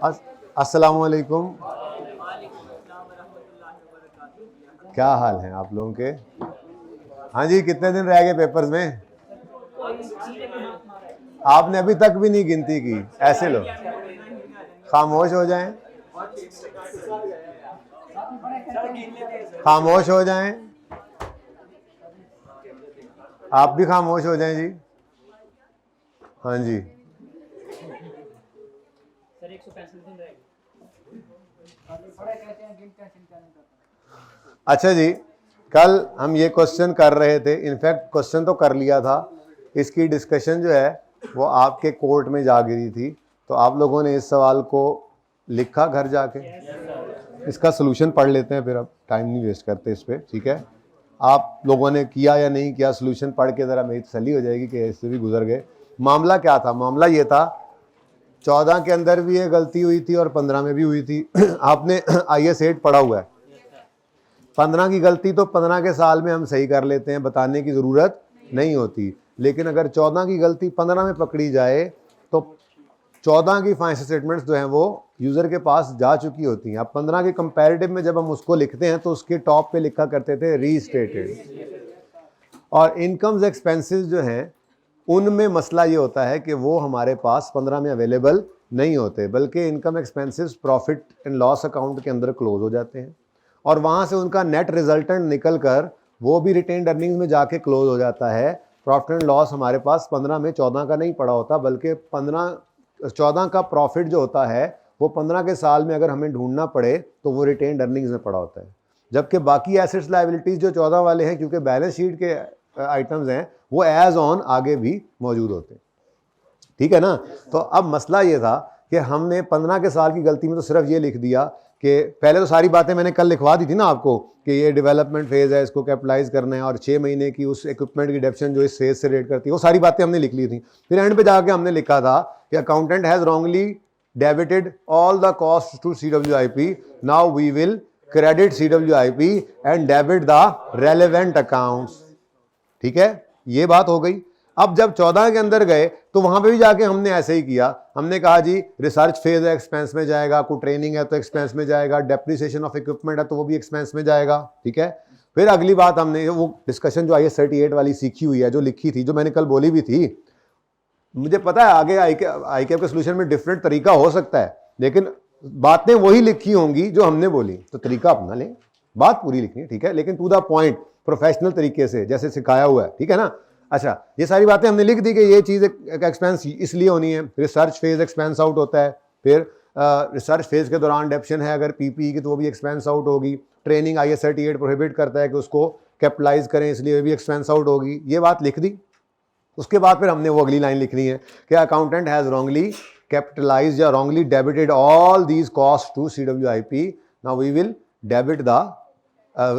अस्सलामु अलैकुम। क्या हाल है आप लोगों के? हाँ जी, कितने दिन रह गए पेपर्स में? आपने अभी तक भी नहीं गिनती की। ऐसे लोग खामोश हो जाएं, खामोश हो जाएं, आप भी खामोश हो जाएं जी। हाँ जी, अच्छा जी, कल हम ये क्वेश्चन कर रहे थे, इनफैक्ट क्वेश्चन तो कर लिया था, इसकी डिस्कशन जो है वो आपके कोर्ट में जा गिरी थी। तो आप लोगों ने इस सवाल को लिखा घर जाके? इसका सोल्यूशन पढ़ लेते हैं, फिर अब टाइम नहीं वेस्ट करते इस पर, ठीक है? आप लोगों ने किया या नहीं किया, सोल्यूशन पढ़ के ज़रा मेरी तसल्ली हो जाएगी कि इससे भी गुजर गए। मामला क्या था? मामला ये था, 14 के अंदर भी ये गलती हुई थी और 15 में भी हुई थी। आपने IS 8 पढ़ा हुआ है। 15 की गलती तो 15 के साल में हम सही कर लेते हैं, बताने की ज़रूरत नहीं होती। लेकिन अगर 14 की गलती 15 में पकड़ी जाए तो 14 की फाइनेंशियल स्टेटमेंट्स जो हैं वो यूज़र के पास जा चुकी होती हैं। अब 15 के कंपैरेटिव में जब हम उसको लिखते हैं तो उसके टॉप पे लिखा करते थे रीस्टेटेड। और इनकम्स एक्सपेंसेस जो हैं उनमें मसला ये होता है कि वो हमारे पास 15 में अवेलेबल नहीं होते, बल्कि income expenses profit and loss account के अंदर क्लोज हो जाते हैं और वहाँ से उनका नेट रिजल्टेंट निकल कर वो भी रिटेन्ड अर्निंग्स में जाके क्लोज हो जाता है। प्रॉफिट एंड लॉस हमारे पास 15 में 14 का नहीं पड़ा होता, बल्कि 14 का प्रॉफिट जो होता है वो 15 के साल में अगर हमें ढूंढना पड़े तो वो रिटेन्ड अर्निंग्स में पड़ा होता है। जबकि बाकी एसेट्स लायबिलिटीज़ जो 14 वाले हैं, क्योंकि बैलेंस शीट के आइटम्स हैं, वो एज ऑन आगे भी मौजूद होते हैं, ठीक है ना? तो अब मसला ये था कि हमने 15 के साल की गलती में तो सिर्फ ये लिख दिया कि पहले तो सारी बातें मैंने कल लिखवा दी थी ना आपको कि ये डेवलपमेंट फेज़ है, इसको कैपिटलाइज करना है और 6 महीने की उस इक्विपमेंट की डेप्शन जो इस फेज से रेट करती है, वो सारी बातें हमने लिख ली थी। फिर एंड पे जाके हमने लिखा था कि accountant has wrongly debited all the cost to CWIP, now we will credit CWIP and debit the relevant accounts, ठीक है? ये बात हो गई। अब जब 14 के अंदर गए तो वहां पे भी जाके हमने ऐसे ही किया। हमने कहा जी रिसर्च फेज है, एक्सपेंस में जाएगा, कोई ट्रेनिंग है तो एक्सपेंस में जाएगा, डेप्रिसिएशन ऑफ इक्विपमेंट है तो वो भी एक्सपेंस में जाएगा, ठीक है? फिर अगली बात हमने वो डिस्कशन जो IS 38 वाली सीखी हुई है, जो लिखी थी, जो मैंने कल बोली भी थी, मुझे पता है आगे ICAP के सोल्यूशन में डिफरेंट तरीका हो सकता है, लेकिन बातें वही लिखी होंगी जो हमने बोली, तो तरीका अपना लें, बात पूरी लिखनी है, ठीक है? लेकिन टू द पॉइंट, प्रोफेशनल तरीके से जैसे सिखाया हुआ है, ठीक है ना? अच्छा, ये सारी बातें हमने लिख दी कि ये चीज़ एक्सपेंस इसलिए होनी है, रिसर्च फेज एक्सपेंस आउट होता है, फिर रिसर्च फेज के दौरान डेप्शन है अगर PPE की तो वो भी एक्सपेंस आउट होगी, ट्रेनिंग IS 38 प्रोहिबिट करता है कि उसको कैपिटलाइज करें, इसलिए भी एक्सपेंस आउट होगी, ये बात लिख दी। उसके बाद फिर हमने वो अगली लाइन लिखनी है कि अकाउंटेंट हैज़ रॉन्गली कैपिटलाइज्ड या wrongly debited all these cost to CWIP, now we will debit the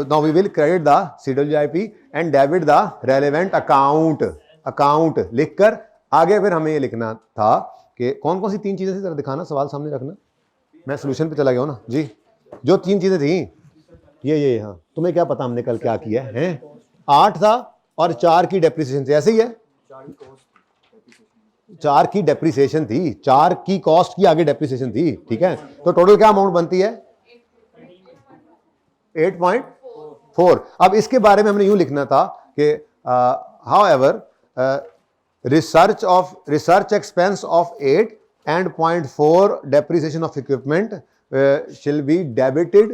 now we will credit the CWIP and debit the relevant account लिखकर आगे फिर हमें ये लिखना था कि कौन कौन सी 3 चीजें थी, जरा दिखाना, सवाल सामने रखना, मैं सोल्यूशन पे चला गया हूं ना जी। जो 3 चीजें थी ये हाँ, तुम्हें क्या पता हमने कल क्या किया है? 8 था और 4 की डेप्रिसिएशन थी, ऐसे ही है, 4 की डेप्रिसिएशन थी, 4 की कॉस्ट की आगे डेप्रिसिएशन थी, ठीक है? तो टोटल क्या अमाउंट बनती है? 8.4। अब इसके बारे में हमने यूं लिखना था कि however research expense of 8 and 0.4 depreciation of equipment shall be debited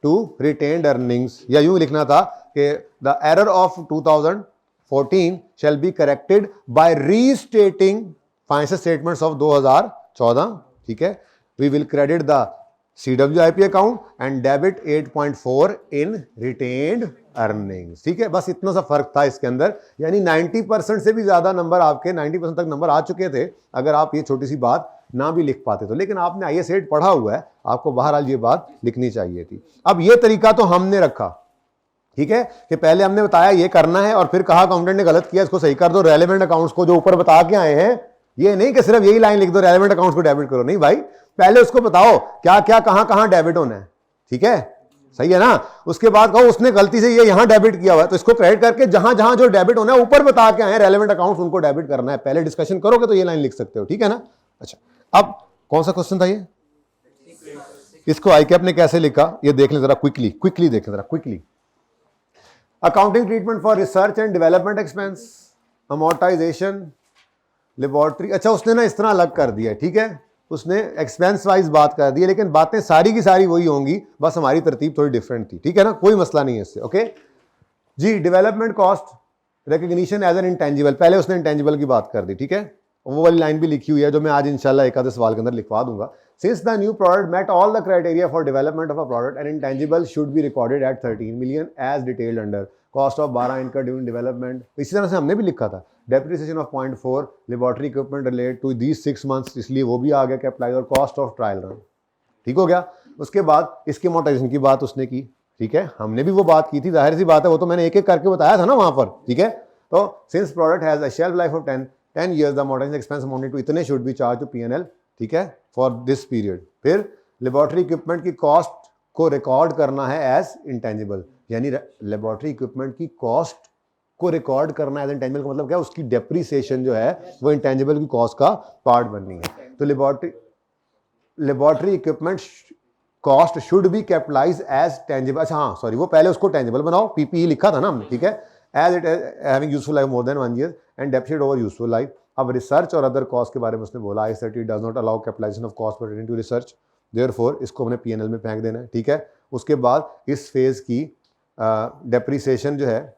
to retained earnings, या यूं लिखना था कि the error of 2014 shall be corrected by restating financial statements of 2014, ठीक है? We will credit the CWIP account and debit 8.4 in retained earnings, ठीक है? बस इतना सा फर्क था इसके अंदर, यानी 90% से भी ज्यादा नंबर आपके 90% तक नंबर आ चुके थे अगर आप ये छोटी सी बात ना भी लिख पाते तो, लेकिन आपने IS 8 पढ़ा हुआ है, आपको बहरहाल ये बात लिखनी चाहिए थी। अब ये तरीका तो हमने रखा, ठीक है, कि पहले हमने बताया ये करना है और फिर कहा अकाउंटेंट ने गलत किया, इसको सही कर दो, रेलेवेंट अकाउंट्स को जो ऊपर बता के आए हैं, ये नहीं कि सिर्फ यही लाइन लिख दो रेलेवेंट अकाउंट्स को डेबिट करो, नहीं भाई, पहले उसको बताओ क्या क्या कहां डेबिट होना है, ठीक है? सही है ना? उसके बाद कहो उसने गलती से ये यहां डेबिट किया हुआ है तो इसको क्रेडिट करके जहां जहां जो डेबिट होना है ऊपर बता के आए रेलेवेंट अकाउंट्स, उनको डेबिट करना है। पहले डिस्कशन करोगे तो ये लाइन लिख सकते हो, ठीक है ना? अच्छा, अब कौन सा क्वेश्चन था ये? इसको ICAP ने कैसे लिखा ये देख लें जरा, क्विकली देखें जरा, quickly. Accounting treatment for research and development expense, amortisation, laboratory. अच्छा उसने ना इस तरह अलग कर दिया है, ठीक है, उसने एक्सपेंस वाइज बात कर दी है, लेकिन बातें सारी की सारी वही होंगी, बस हमारी तरतीब थोड़ी डिफरेंट थी, ठीक है ना, कोई मसला नहीं है इससे। ओके जी, development cost recognition as an intangible, पहले उसने इंटेंजिबल की बात कर दी, ठीक है, वो वाली लाइन भी लिखी हुई है जो मैं आज इंशाल्लाह एक आधे सवाल के अंदर लिखवा दूंगा। Since the new product met all the criteria for development of a product and intangible should be recorded at 13 million as detailed under cost of 12 incur during development. इसी तरह से हमने भी लिखा था depreciation of 0.4 laboratory equipment relate to these 6 months, इसलिए वो भी आ गया कैपिटलाइज, और कॉस्ट ऑफ ट्रायल रन, ठीक हो गया। उसके बाद इसके अमोर्टाइजेशन की बात उसने की, ठीक है, हमने भी वो बात की थी, जाहिर सी बात है, वो तो मैंने एक एक करके बताया था ना वहां पर, ठीक है। तो since product has a shelf life of 10 years, the amortisation expense amounted to इतने should be charge to P&L, ठीक है, फॉर दिस पीरियड। फिर लेबोरेटरी इक्विपमेंट की कॉस्ट को रिकॉर्ड करना है एज इंटेंजिबल, यानी लेबोरेटरी इक्विपमेंट की कॉस्ट को रिकॉर्ड करना है एज इंटेंजिबल का मतलब क्या, उसकी डेप्रिसिएशन जो है वो इंटेंजिबल की कॉस्ट का पार्ट बननी है। तो laboratory equipment cost should be capitalize as tangible. अच्छा हाँ सॉरी, वो पहले उसको टेंजिबल बनाओ, PPE लिखा था ना हमने, ठीक है, as it having useful life more than 1 year and depreciate over useful life. अब रिसर्च और अदर कॉस्ट के बारे में उसने बोला, ICT does not allow capitalization of cost pertaining to research, therefore इसको हमने P&L में फेंक देना है, ठीक है। उसके बाद इस फेज की डेप्रिसिएशन जो है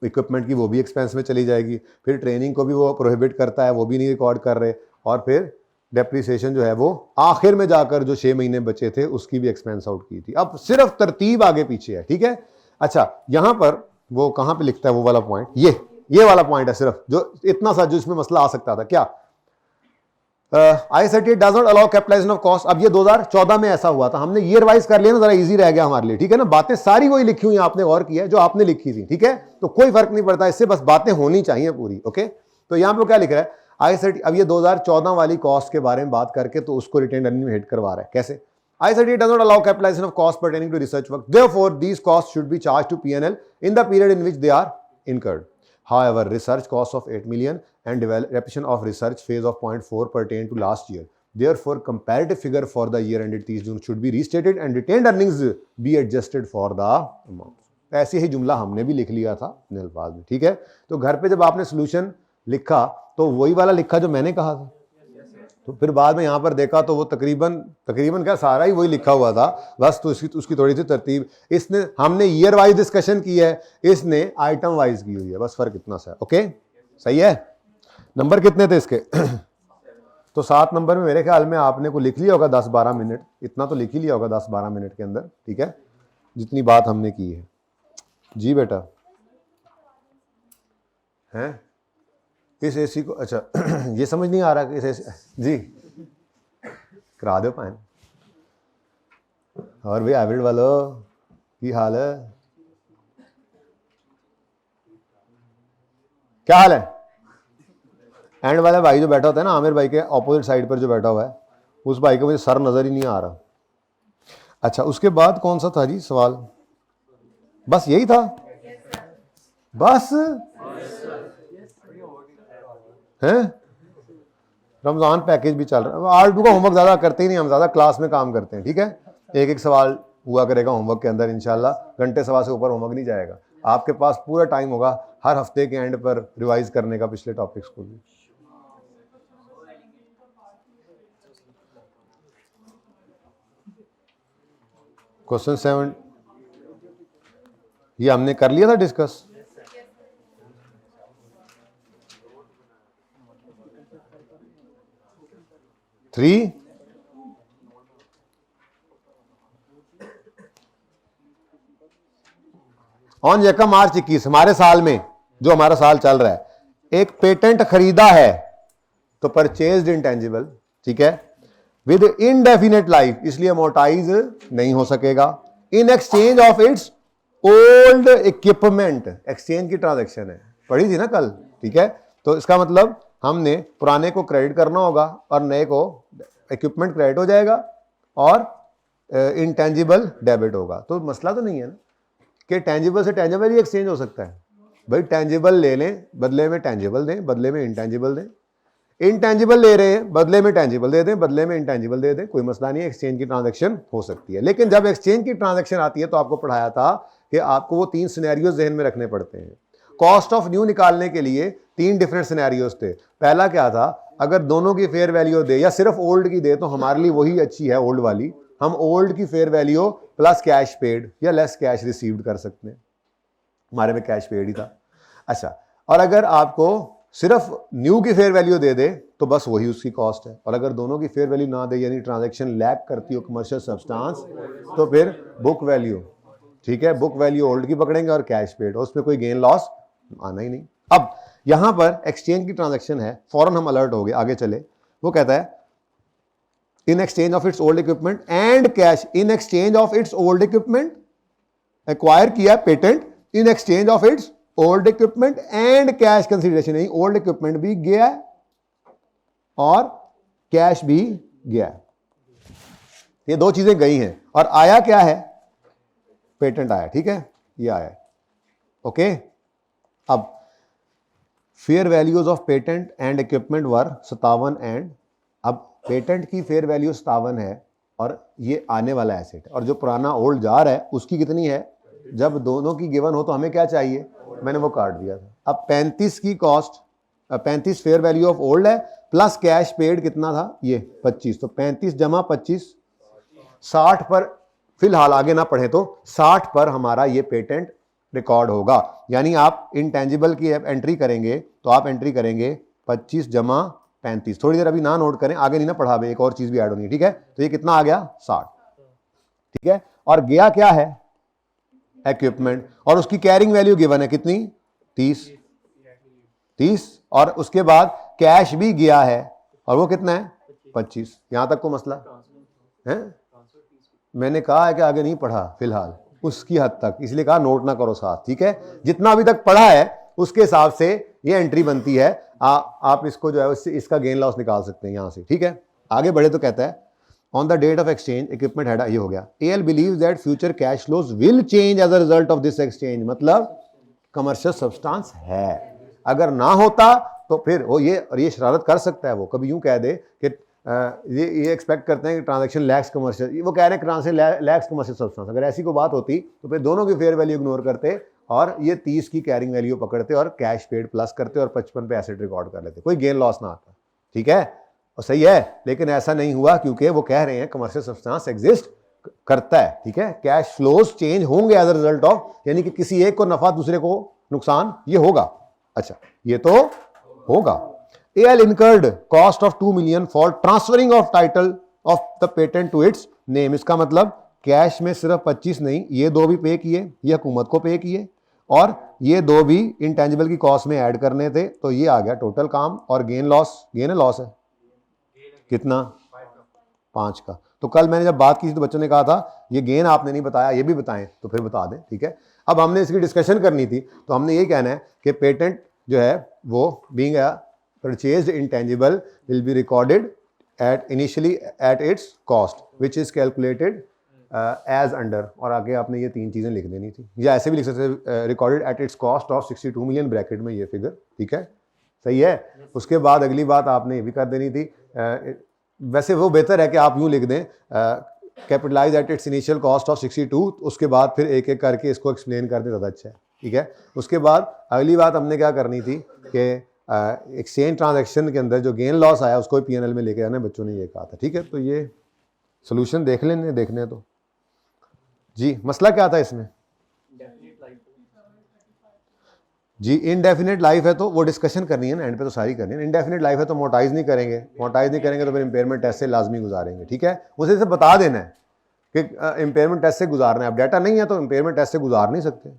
इक्विपमेंट की वो भी एक्सपेंस में चली जाएगी। फिर ट्रेनिंग को भी वो प्रोहिबिट करता है, वो भी नहीं रिकॉर्ड कर रहे, और फिर डेप्रिसिएशन जो है वो आखिर में जाकर जो 6 महीने बचे थे उसकी भी एक्सपेंस आउट की थी। अब सिर्फ तरतीब आगे पीछे है, ठीक है। अच्छा यहां पर वो कहां पे लिखता है वो वाला पॉइंट, ये वाला पॉइंट है सिर्फ, जो इतना सा जो इसमें मसला आ सकता था, क्या ICT does not allow capitalization of cost. अब ये 2014 में ऐसा हुआ था, हमने ईयर वाइज कर लिया ना, जरा इजी रह गया हमारे लिए, ठीक है ना, बातें सारी वही लिखी हुई आपने गौर किया है जो आपने लिखी थी, ठीक है, तो कोई फर्क नहीं पड़ता इससे, बस बातें होनी चाहिए पूरी। ओके तो यहां पे क्या लिख रहा है ICT, अब ये 2014 वाली कॉस्ट के बारे में बात करके तो उसको रिटेन अर्निंग में हिट करवा रहा है, कैसे, ICT does not allow capitalization of costs pertaining to research work. Therefore, these costs should be charged to P&L in the period in which they are incurred. However, research costs of 8 million and development of research phase of 0.4 pertain to last year. Therefore, comparative figure for the year ended 30 June should be restated and retained earnings be adjusted for the amount. ऐसे ही जुमला हमने भी लिख लिया था अपने अल्फाज में, ठीक है। तो घर पे जब आपने सोल्यूशन लिखा तो वही वाला लिखा जो मैंने कहा था, तो फिर बाद में यहाँ पर देखा तो वो तकरीबन क्या सारा ही वही लिखा हुआ था, बस तो उसकी थोड़ी सी तरतीब, इसने हमने ईयर वाइज डिस्कशन की है, इसने आइटम वाइज की हुई है, बस फर्क इतना सा है। ओके सही है। नंबर कितने थे इसके तो 7 नंबर में मेरे ख्याल में आपने को लिख लिया होगा 10-12 मिनट, इतना तो लिख ही लिया होगा 10-12 मिनट के अंदर, ठीक है, जितनी बात हमने की है। जी बेटा हैं इस AC को, अच्छा ये समझ नहीं आ रहा कि इस AC, जी करा दो पाए। और भाई हाइब्रिड वालों की हाल है, क्या हाल है। एंड वाला भाई जो बैठा होता है ना, आमिर भाई के ऑपोजिट साइड पर जो बैठा हुआ है, उस भाई को मुझे सर नजर ही नहीं आ रहा। अच्छा उसके बाद कौन सा था जी सवाल, बस यही था, बस हैं, रमजान पैकेज भी चल रहा है। R2 का होमवर्क ज्यादा करते ही नहीं, हम ज्यादा क्लास में काम करते हैं, ठीक है, एक एक सवाल हुआ करेगा होमवर्क के अंदर, इंशाल्लाह घंटे सवा से ऊपर होमवर्क नहीं जाएगा, आपके पास पूरा टाइम होगा हर हफ्ते के एंड पर रिवाइज करने का पिछले टॉपिक्स को भी। क्वेश्चन 7 ये हमने कर लिया था डिस्कस, थ्री ऑन यकम मार्च 21 हमारे साल में जो हमारा साल चल रहा है, एक पेटेंट खरीदा है तो परचेज्ड इंटेंजिबल, ठीक है, विद इनडेफिनेट लाइफ, इसलिए अमोर्टाइज नहीं हो सकेगा, इन exchange of its old equipment, exchange की ट्रांजैक्शन है, पढ़ी थी ना कल, ठीक है, तो इसका मतलब हमने पुराने को क्रेडिट करना होगा और नए को इक्विपमेंट क्रेडिट हो जाएगा और इंटेंजिबल डेबिट होगा। तो मसला तो नहीं है ना कि टेंजिबल से टेंजिबल ही एक्सचेंज हो सकता है, भाई टेंजिबल ले लें बदले में टेंजिबल दें, बदले में इंटेंजिबल दें, इंटेंजिबल ले रहे हैं, बदले में टेंजिबल दे दें, बदले में इंटेंजिबल दे दें, कोई मसला नहीं है, एक्सचेंज की ट्रांजैक्शन हो सकती है। लेकिन जब एक्सचेंज की ट्रांजैक्शन आती है तो आपको पढ़ाया था कि आपको वो 3 सिनेरियोज जहन में रखने पड़ते हैं। कॉस्ट ऑफ न्यू निकालने के लिए 3 डिफरेंट सिनेरियोज थे। पहला क्या था, अगर दोनों की फेयर वैल्यू दे या सिर्फ ओल्ड की दे तो हमारे लिए वही अच्छी है, ओल्ड वाली। हम ओल्ड की fair value plus cash paid या लेस कैश रिसीव्ड कर सकते हैं, हमारे में कैश पेड ही था। अच्छा, और अगर आपको सिर्फ न्यू की फेयर वैल्यू दे दे तो बस वही उसकी कॉस्ट है, और अगर दोनों की फेयर वैल्यू ना दे यानी ट्रांजैक्शन लैक करती हो कमर्शियल सब्सटेंस तो फिर बुक वैल्यू, ठीक है, बुक वैल्यू ओल्ड की पकड़ेंगे और कैश पेड, उसमें कोई गेन लॉस आना ही नहीं। अब यहां पर एक्सचेंज की ट्रांजैक्शन है, फौरन हम अलर्ट हो गए, आगे चले। वो कहता है in exchange of its old equipment and cash, in exchange of its old equipment, acquire किया patent in exchange of its old equipment and cash consideration, नहीं ओल्ड इक्विपमेंट भी गया और कैश भी गया, ये 2 चीजें गई हैं और आया क्या है, पेटेंट आया, ठीक है, ये आया, ओके। अब fair values of patent and equipment were 57 and, अब पेटेंट की फेयर वैल्यू 57 है और ये आने वाला एसेट, और जो पुराना ओल्ड जा रहा है उसकी कितनी है, जब दोनों की गिवन हो तो हमें क्या चाहिए, मैंने वो काट दिया था। अब 35 की cost, 35 fair value of old है प्लस कैश पेड कितना था, ये 25, तो 35 जमा 25 60 पर, फिलहाल आगे ना पढ़े तो 60 पर हमारा ये पेटेंट रिकॉर्ड होगा। यानी आप इंटेंजिबल की एंट्री करेंगे तो आप एंट्री करेंगे 25 जमा 35, थोड़ी देर अभी ना नोट करें, आगे नहीं ना पढ़ा, एक और चीज भी ऐड होनी है, ठीक है। तो ये कितना आ गया 60, ठीक है, और गया क्या है इक्विपमेंट, और उसकी कैरिंग वैल्यू गिवन है कितनी 30, और उसके बाद कैश भी गया है और वो कितना है 25। यहां तक को मसला है, मैंने कहा है कि आगे नहीं पढ़ा फिलहाल उसकी हद तक, इसलिए कहा नोट ना करो साथ, ठीक है। जितना अभी तक पढ़ा है उसके हिसाब से ये एंट्री बनती है, आप इसको जो है उससे इसका गेन लॉस निकाल सकते हैं यहां से, ठीक है। आगे बढ़े तो कहता है on the date of exchange equipment had, ये हो गया। AL believes that future cash flows will change as a result of this exchange, मतलब कमर्शियल सब्सटेंस है, अगर ना होता तो फिर वो ये शरारत कर सकता है, वो कभी यूं कह दे कि ये एक्सपेक्ट करते हैं कि ट्रांजैक्शन लैक्स कमर्शियल, वो कह रहे हैं ट्रांजैक्शन लैक्स कमर्शियल सब्सटेंस, अगर ऐसी कोई बात होती तो फिर दोनों की फेयर वैल्यू इग्नोर करते और ये 30 की कैरिंग वैल्यू पकड़ते और कैश पेड प्लस करते और 55 पे एसेट रिकॉर्ड कर लेते, कोई गेन लॉस ना आता, ठीक है, और सही है। लेकिन ऐसा नहीं हुआ क्योंकि वो कह रहे हैं कमर्शियल सब्सटेंस एग्जिस्ट करता है, ठीक है, कैश फ्लोज चेंज होंगे एज अ रिजल्ट ऑफ, यानी कि किसी एक को नफा दूसरे को नुकसान, ये होगा। अच्छा, ये तो होगा। AL incurred cost of 2 million for transferring of title of the patent to its name, इसका मतलब कैश में सिर्फ 25 नहीं, ये 2 भी पे किए, ये हुकूमत को पे किए, और ये 2 भी इंटेंजिबल की कॉस्ट में ऐड करने थे, तो ये आ गया टोटल काम। और गेन लॉस, गेन है लॉस है कितना 5 का। तो कल मैंने जब बात की थी तो बच्चों ने कहा था ये गेन आपने नहीं बताया, ये भी बताएं, तो फिर बता दें, ठीक है। अब हमने इसकी डिस्कशन करनी थी तो हमने ये कहना है कि पेटेंट जो है वो being a purchased intangible will be recorded at initially at its cost which is calculated as under, और आगे आपने ये 3 चीजें लिख देनी थी, या ऐसे भी लिख सकते थे recorded at its cost of 62 million bracket में ये फिगर, ठीक है, सही है। उसके बाद अगली बात आपने ये भी कर देनी थी, वैसे वो बेहतर है कि आप यूं लिख दें capitalize at its initial cost of 62, उसके बाद फिर एक एक करके इसको एक्सप्लेन कर दे ज़्यादा अच्छा है, ठीक है। उसके बाद अगली बात हमने क्या करनी थी कि एक्सचेंज ट्रांजैक्शन के अंदर जो गेन लॉस आया उसको P&L में लेके आना, बच्चों ने ये कहा था, ठीक है। तो ये सोल्यूशन देख लेने, देखने तो जी, मसला क्या था इसमें जी, इनडेफिनेट लाइफ है तो वो डिस्कशन करनी है ना, एंड पे तो सारी करनी है। इनडेफिनेट लाइफ है तो मोटाइज नहीं करेंगे, मोटाइज नहीं करेंगे तो फिर इंपेयरमेंट टेस्ट से लाजमी गुजारेंगे, ठीक है। मुझे इसे बता देना है कि इंपेयरमेंट टेस्ट से गुजारना है। अब डाटा नहीं है तो इंपेयरमेंट टेस्ट से गुजार नहीं सकते,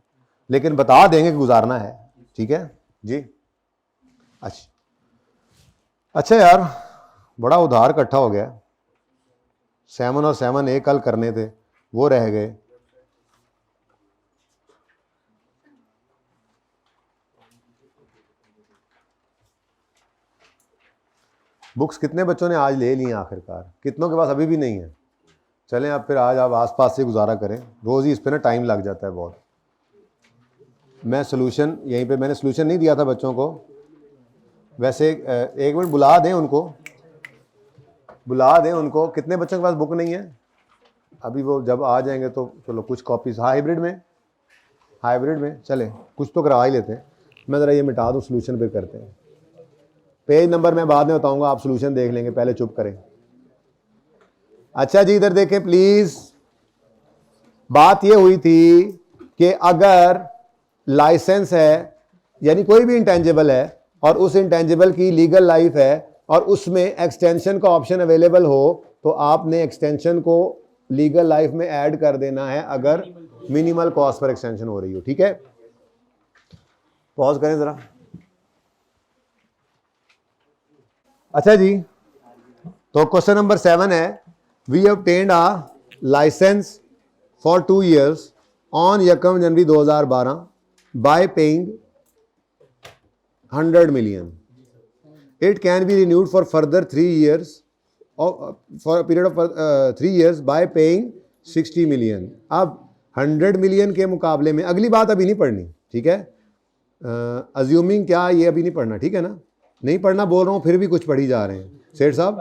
लेकिन बता देंगे कि गुजारना है, ठीक है जी। अच्छा यार, बड़ा उधार इकट्ठा हो गया, 7 और 7A कल करने थे वो रह गए। बुक्स कितने बच्चों ने आज ले ली आखिरकार, कितनों के पास अभी भी नहीं है? चलें अब फिर आज आप आसपास से गुजारा करें, रोज़ ही इस पे ना टाइम लग जाता है बहुत। मैं सोल्यूशन यहीं पे, मैंने सोल्यूशन नहीं दिया था बच्चों को, वैसे एक मिनट बुला दें उनको, बुला दें उनको। कितने बच्चों के पास बुक नहीं है अभी? वो जब आ जाएंगे तो चलो कुछ कॉपीज हाइब्रिड में चले, कुछ तो करवा ही लेते हैं। मैं ज़रा ये मिटा दूँ, सोल्यूशन पे करते हैं। पेज नंबर मैं बाद में बताऊंगा, आप सोल्यूशन देख लेंगे, पहले चुप करें। अच्छा जी, इधर देखें प्लीज। बात ये हुई थी कि अगर लाइसेंस है, यानी कोई भी इंटेंजिबल है, और उस इंटेंजिबल की लीगल लाइफ है और उसमें एक्सटेंशन का ऑप्शन अवेलेबल हो, तो आपने एक्सटेंशन को लीगल लाइफ में ऐड कर देना है अगर मिनिमल कॉस्ट पर एक्सटेंशन हो रही हो। ठीक है, पॉज करें जरा। अच्छा जी, तो क्वेश्चन नंबर 7 है, we obtained a license for 2 years on 1 January 2012 by paying 100 million. It can be renewed for further 3 years for a period of 3 years by paying 60 million. अब 100 million के मुकाबले में, अगली बात अभी नहीं पढ़नी, ठीक है? अज्यूमिंग क्या, ये अभी नहीं पढ़ना, ठीक है ना? नहीं पढ़ना बोल रहा हूँ, फिर भी कुछ पढ़ी जा रहे हैं सेठ साहब।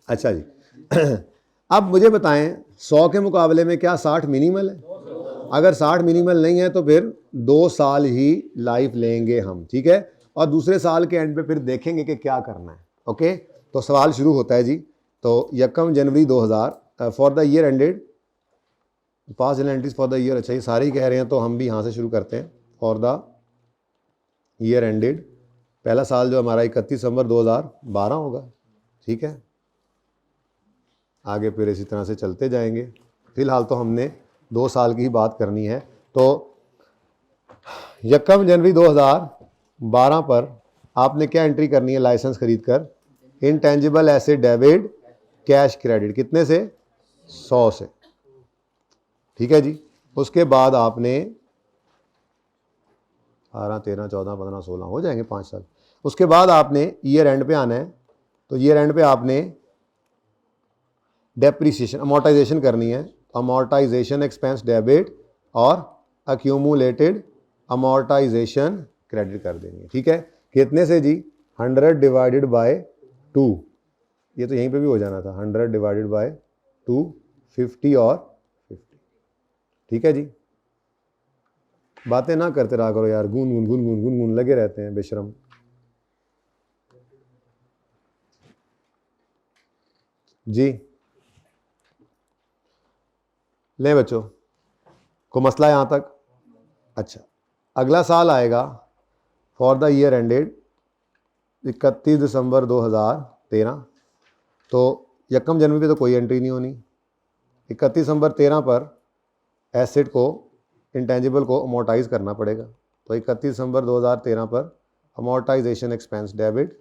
अच्छा जी अब मुझे बताएं 100 के मुकाबले में क्या 60 मिनिमल है? अगर 60 मिनिमल नहीं है तो फिर 2 साल ही लाइफ लेंगे हम, ठीक है? और दूसरे साल के एंड पे फिर देखेंगे कि क्या करना है। ओके, तो सवाल शुरू होता है जी। तो 1 जनवरी 2000 for the year ended, pass entries for the year. अच्छा, ये सारे ही कह रहे हैं तो हम भी यहाँ से शुरू करते हैं। फॉर द ईयर एंडेड, पहला साल जो हमारा 31 दिसंबर 2012 होगा, ठीक है? आगे फिर इसी तरह से चलते जाएंगे। फिलहाल तो हमने 2 साल की ही बात करनी है। तो 1 जनवरी 2012 पर आपने क्या एंट्री करनी है लाइसेंस खरीद कर? Intangible asset debit cash credit, कितने से? 100 से, ठीक है जी। उसके बाद आपने 12, 13, 14, 15, 16 हो जाएंगे 5 साल। उसके बाद आपने ईयर एंड पे आना है। तो ईयर एंड पे आपने डेप्रीसिएशन, अमोर्टाइजेशन करनी है। अमोर्टाइजेशन एक्सपेंस डेबिट और अक्यूमुलेटेड अमोर्टाइजेशन क्रेडिट कर देनी है, ठीक है? कितने से जी? 100 डिवाइडेड बाय 2, ये तो यहीं पे भी हो जाना था। 100 डिवाइडेड बाय 2, 50 और 50, ठीक है जी। बातें ना करते रहा करो यार, गुन गुन गुन गुन गुन लगे रहते हैं बेशरम। जी ले बच्चों, को मसला यहाँ तक? अच्छा, अगला साल आएगा फॉर द ईयर एंडेड 31 दिसंबर 2013। तो 1 जनवरी पे तो कोई एंट्री नहीं होनी। 31 दिसंबर 13 पर एसेट को, इंटेंजिबल को अमोर्टाइज करना पड़ेगा। तो 31 दिसंबर 2013 पर अमोर्टाइजेशन एक्सपेंस डेबिट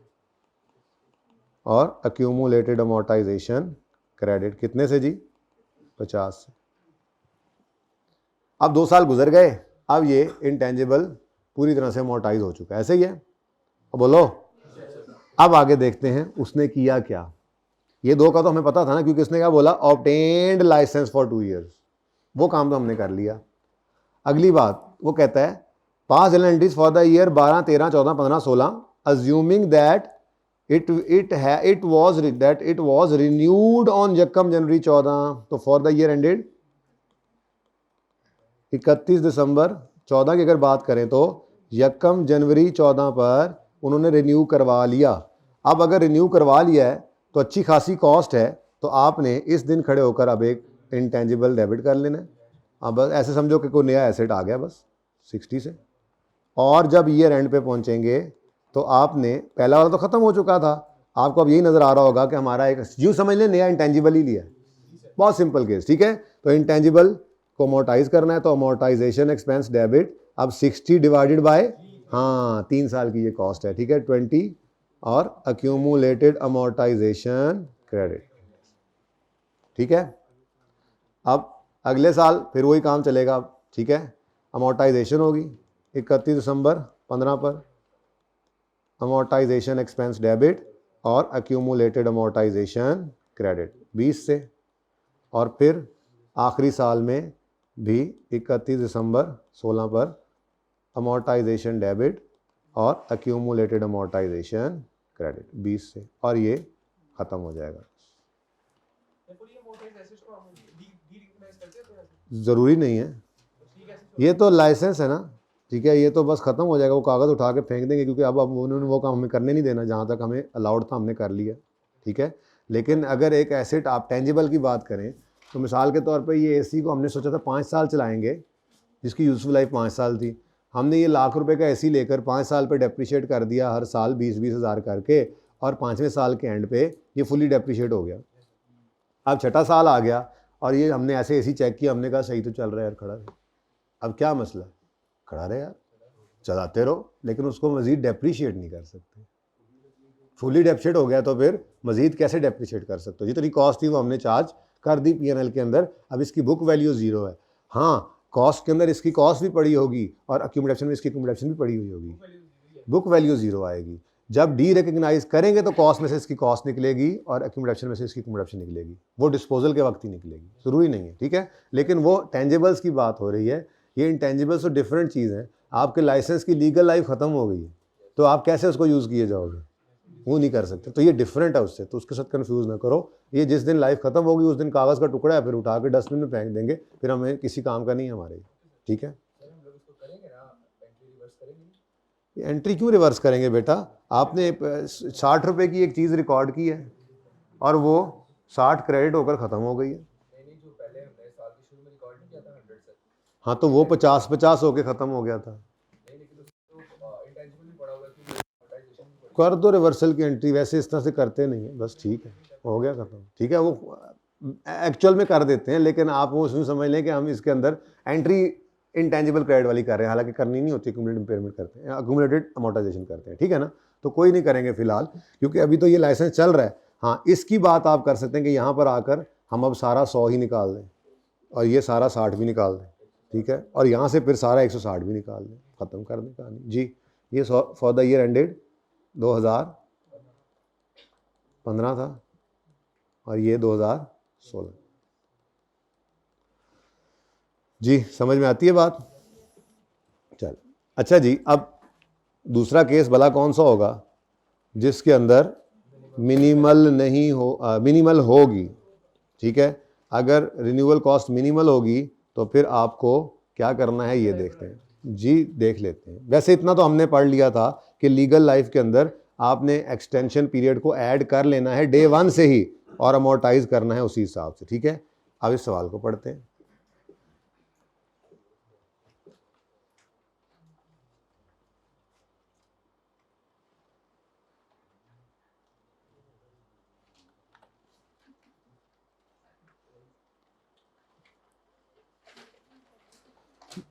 और अक्यूमुलेटेड अमोर्टाइजेशन क्रेडिट, कितने से जी? 50 से। अब 2 साल गुजर गए, अब ये इंटेंजिबल पूरी तरह से अमोर्टाइज हो चुका है, ऐसे ही है? अब बोलो, अब आगे देखते हैं उसने किया क्या। ये 2 का तो हमें पता था ना, क्योंकि उसने क्या बोला? ऑब्टेन्ड लाइसेंस फॉर 2 years, वो काम तो हमने कर लिया। अगली बात वो कहता है pass entries for the year 12, 13, 14, 15, 16 assuming that it was renewed on 1 January 14। तो for the year ended 31 December 14 की अगर बात करें तो 1 जनवरी 14 पर उन्होंने रिन्यू करवा लिया। अब अगर रिन्यू करवा लिया है तो अच्छी खासी कॉस्ट है, तो आपने इस दिन खड़े होकर अब एक इंटेंजिबल डेबिट कर लेना है। अब बस ऐसे समझो कि कोई नया एसेट आ गया बस 60 से। और जब ईयर एंड पे पहुंचेंगे तो आपने, पहला वाला तो ख़त्म हो चुका था, आपको अब यही नज़र आ रहा होगा कि हमारा एक, यूँ समझ लें, नया इंटेंजिबल ही लिया। बहुत सिंपल केस, ठीक है? तो इंटेंजिबल को अमोर्टाइज करना है, तो अमोर्टाइजेशन एक्सपेंस डेबिट, अब 60 डिवाइडेड बाय, हाँ 3 साल की ये कॉस्ट है, ठीक है, 20, और अक्यूमुलेटेड अमोर्टाइजेशन क्रेडिट, ठीक है? अब अगले साल फिर वही काम चलेगा, ठीक है? अमोर्टाइजेशन होगी 31 दिसंबर 15 पर, अमोर्टाइजेशन एक्सपेंस डेबिट और अक्यूमुलेटेड अमोर्टाइजेशन क्रेडिट 20 से। और फिर आखिरी साल में भी 31 दिसंबर 16 पर अमोर्टाइजेशन डेबिट और एक्यूमुलेटेड अमोर्टाइजेशन क्रेडिट 20 से, और ये ख़त्म हो जाएगा। ज़रूरी नहीं है, ये तो लाइसेंस है ना, ठीक है, ये तो बस ख़त्म हो जाएगा, वो कागज़ उठा के फेंक देंगे, क्योंकि अब उन्होंने वो काम हमें करने नहीं देना, जहाँ तक हमें अलाउड था हमने कर लिया, ठीक है। लेकिन अगर एक एसेट आप टेंजिबल की बात करें तो मिसाल के तौर पे ये एसी को हमने सोचा था 5 साल चलाएंगे, जिसकी यूजफुल लाइफ 5 साल थी, हमने ये लाख रुपए का एसी लेकर 5 साल पे डेप्रिशिएट कर दिया हर साल 20-20 हज़ार करके, और 5वें साल के एंड पे ये फुली डेप्रिशिएट हो गया। अब छठा साल आ गया और ये हमने ऐसे एसी चेक किया, हमने कहा सही तो चल रहा है यार, खड़ा है। अब क्या मसला, खड़ा रहे यार, चलाते रहो, लेकिन उसको मज़ीद डेप्रिशिएट नहीं कर सकते। फुली डेप्रिशिएट हो गया तो फिर मज़ीद कैसे डेप्रिशिएट कर सकते हो? जितनी कॉस्ट थी वो हमने चार्ज कर दी पीएनएल के अंदर, अब इसकी बुक वैल्यू 0 है। हाँ, कॉस्ट के अंदर इसकी कॉस्ट भी पड़ी होगी और अक्यूमुलेशन में इसकी अक्यूमुलेशन भी पड़ी हुई होगी, बुक वैल्यू 0 आएगी। जब डी रिकग्नाइज करेंगे तो कॉस्ट में से इसकी कॉस्ट निकलेगी और अक्यूमुलेशन में से इसकी अक्यूमुलेशन निकलेगी, वो डिस्पोजल के वक्त ही निकलेगी, ज़रूरी नहीं है, ठीक है। लेकिन वो टेंजिबल्स की बात हो रही है, ये इंटेंजिबल्स तो डिफरेंट चीज़ है। आपके लाइसेंस की लीगल लाइफ ख़त्म हो गई है, तो आप कैसे उसको यूज़ किए जाओगे? वो नहीं कर सकते, तो ये डिफरेंट है उससे, तो उसके साथ कंफ्यूज ना करो। ये जिस दिन लाइफ खत्म होगी उस दिन कागज़ का टुकड़ा है, फिर उठा के डस्टबिन में फेंक देंगे, फिर हमें किसी काम का नहीं है हमारे, ठीक है। एंट्री क्यों रिवर्स करेंगे बेटा? आपने 60 रुपये की एक चीज़ रिकॉर्ड की है और वो 60 क्रेडिट होकर ख़त्म हो गई है। हाँ, तो वो 50-50 होकर ख़त्म हो गया था। कर दो रिवर्सल की एंट्री, वैसे इस तरह से करते नहीं है, बस ठीक है, हो गया खत्म, ठीक है। वो एक्चुअल में कर देते हैं, लेकिन आप वो उसमें समझ लें कि हम इसके अंदर एंट्री इंटेंजिबल क्रेडिट वाली कर रहे हैं, हालांकि करनी नहीं होती, एक्यूमुलेटेड इम्पेयरमेंट करते हैं, एक्यूमुलेटेड अमोर्टाइजेशन करते हैं, ठीक है ना। तो कोई नहीं करेंगे फिलहाल, क्योंकि अभी तो ये लाइसेंस चल रहा है। हाँ, इसकी बात आप कर सकते हैं कि यहाँ पर आकर हम अब सारा 100 ही निकाल दें और ये सारा 60 भी निकाल दें, ठीक है, और यहाँ से फिर सारा 160 भी निकाल दें, ख़त्म कर दें कहानी जी। ये फॉर द ईयर एंडेड 2015 था और ये 2016 जी। समझ में आती है बात? चल, अच्छा जी, अब दूसरा केस भला कौन सा होगा जिसके अंदर मिनिमल नहीं हो, मिनिमल होगी, ठीक है। अगर रिन्यूअल कॉस्ट मिनिमल होगी तो फिर आपको क्या करना है ये देखते हैं जी, देख लेते हैं। वैसे इतना तो हमने पढ़ लिया था कि लीगल लाइफ के अंदर आपने एक्सटेंशन पीरियड को ऐड कर लेना है डे 1 से ही और अमोर्टाइज करना है उसी हिसाब से, ठीक है। अब इस सवाल को पढ़ते हैं।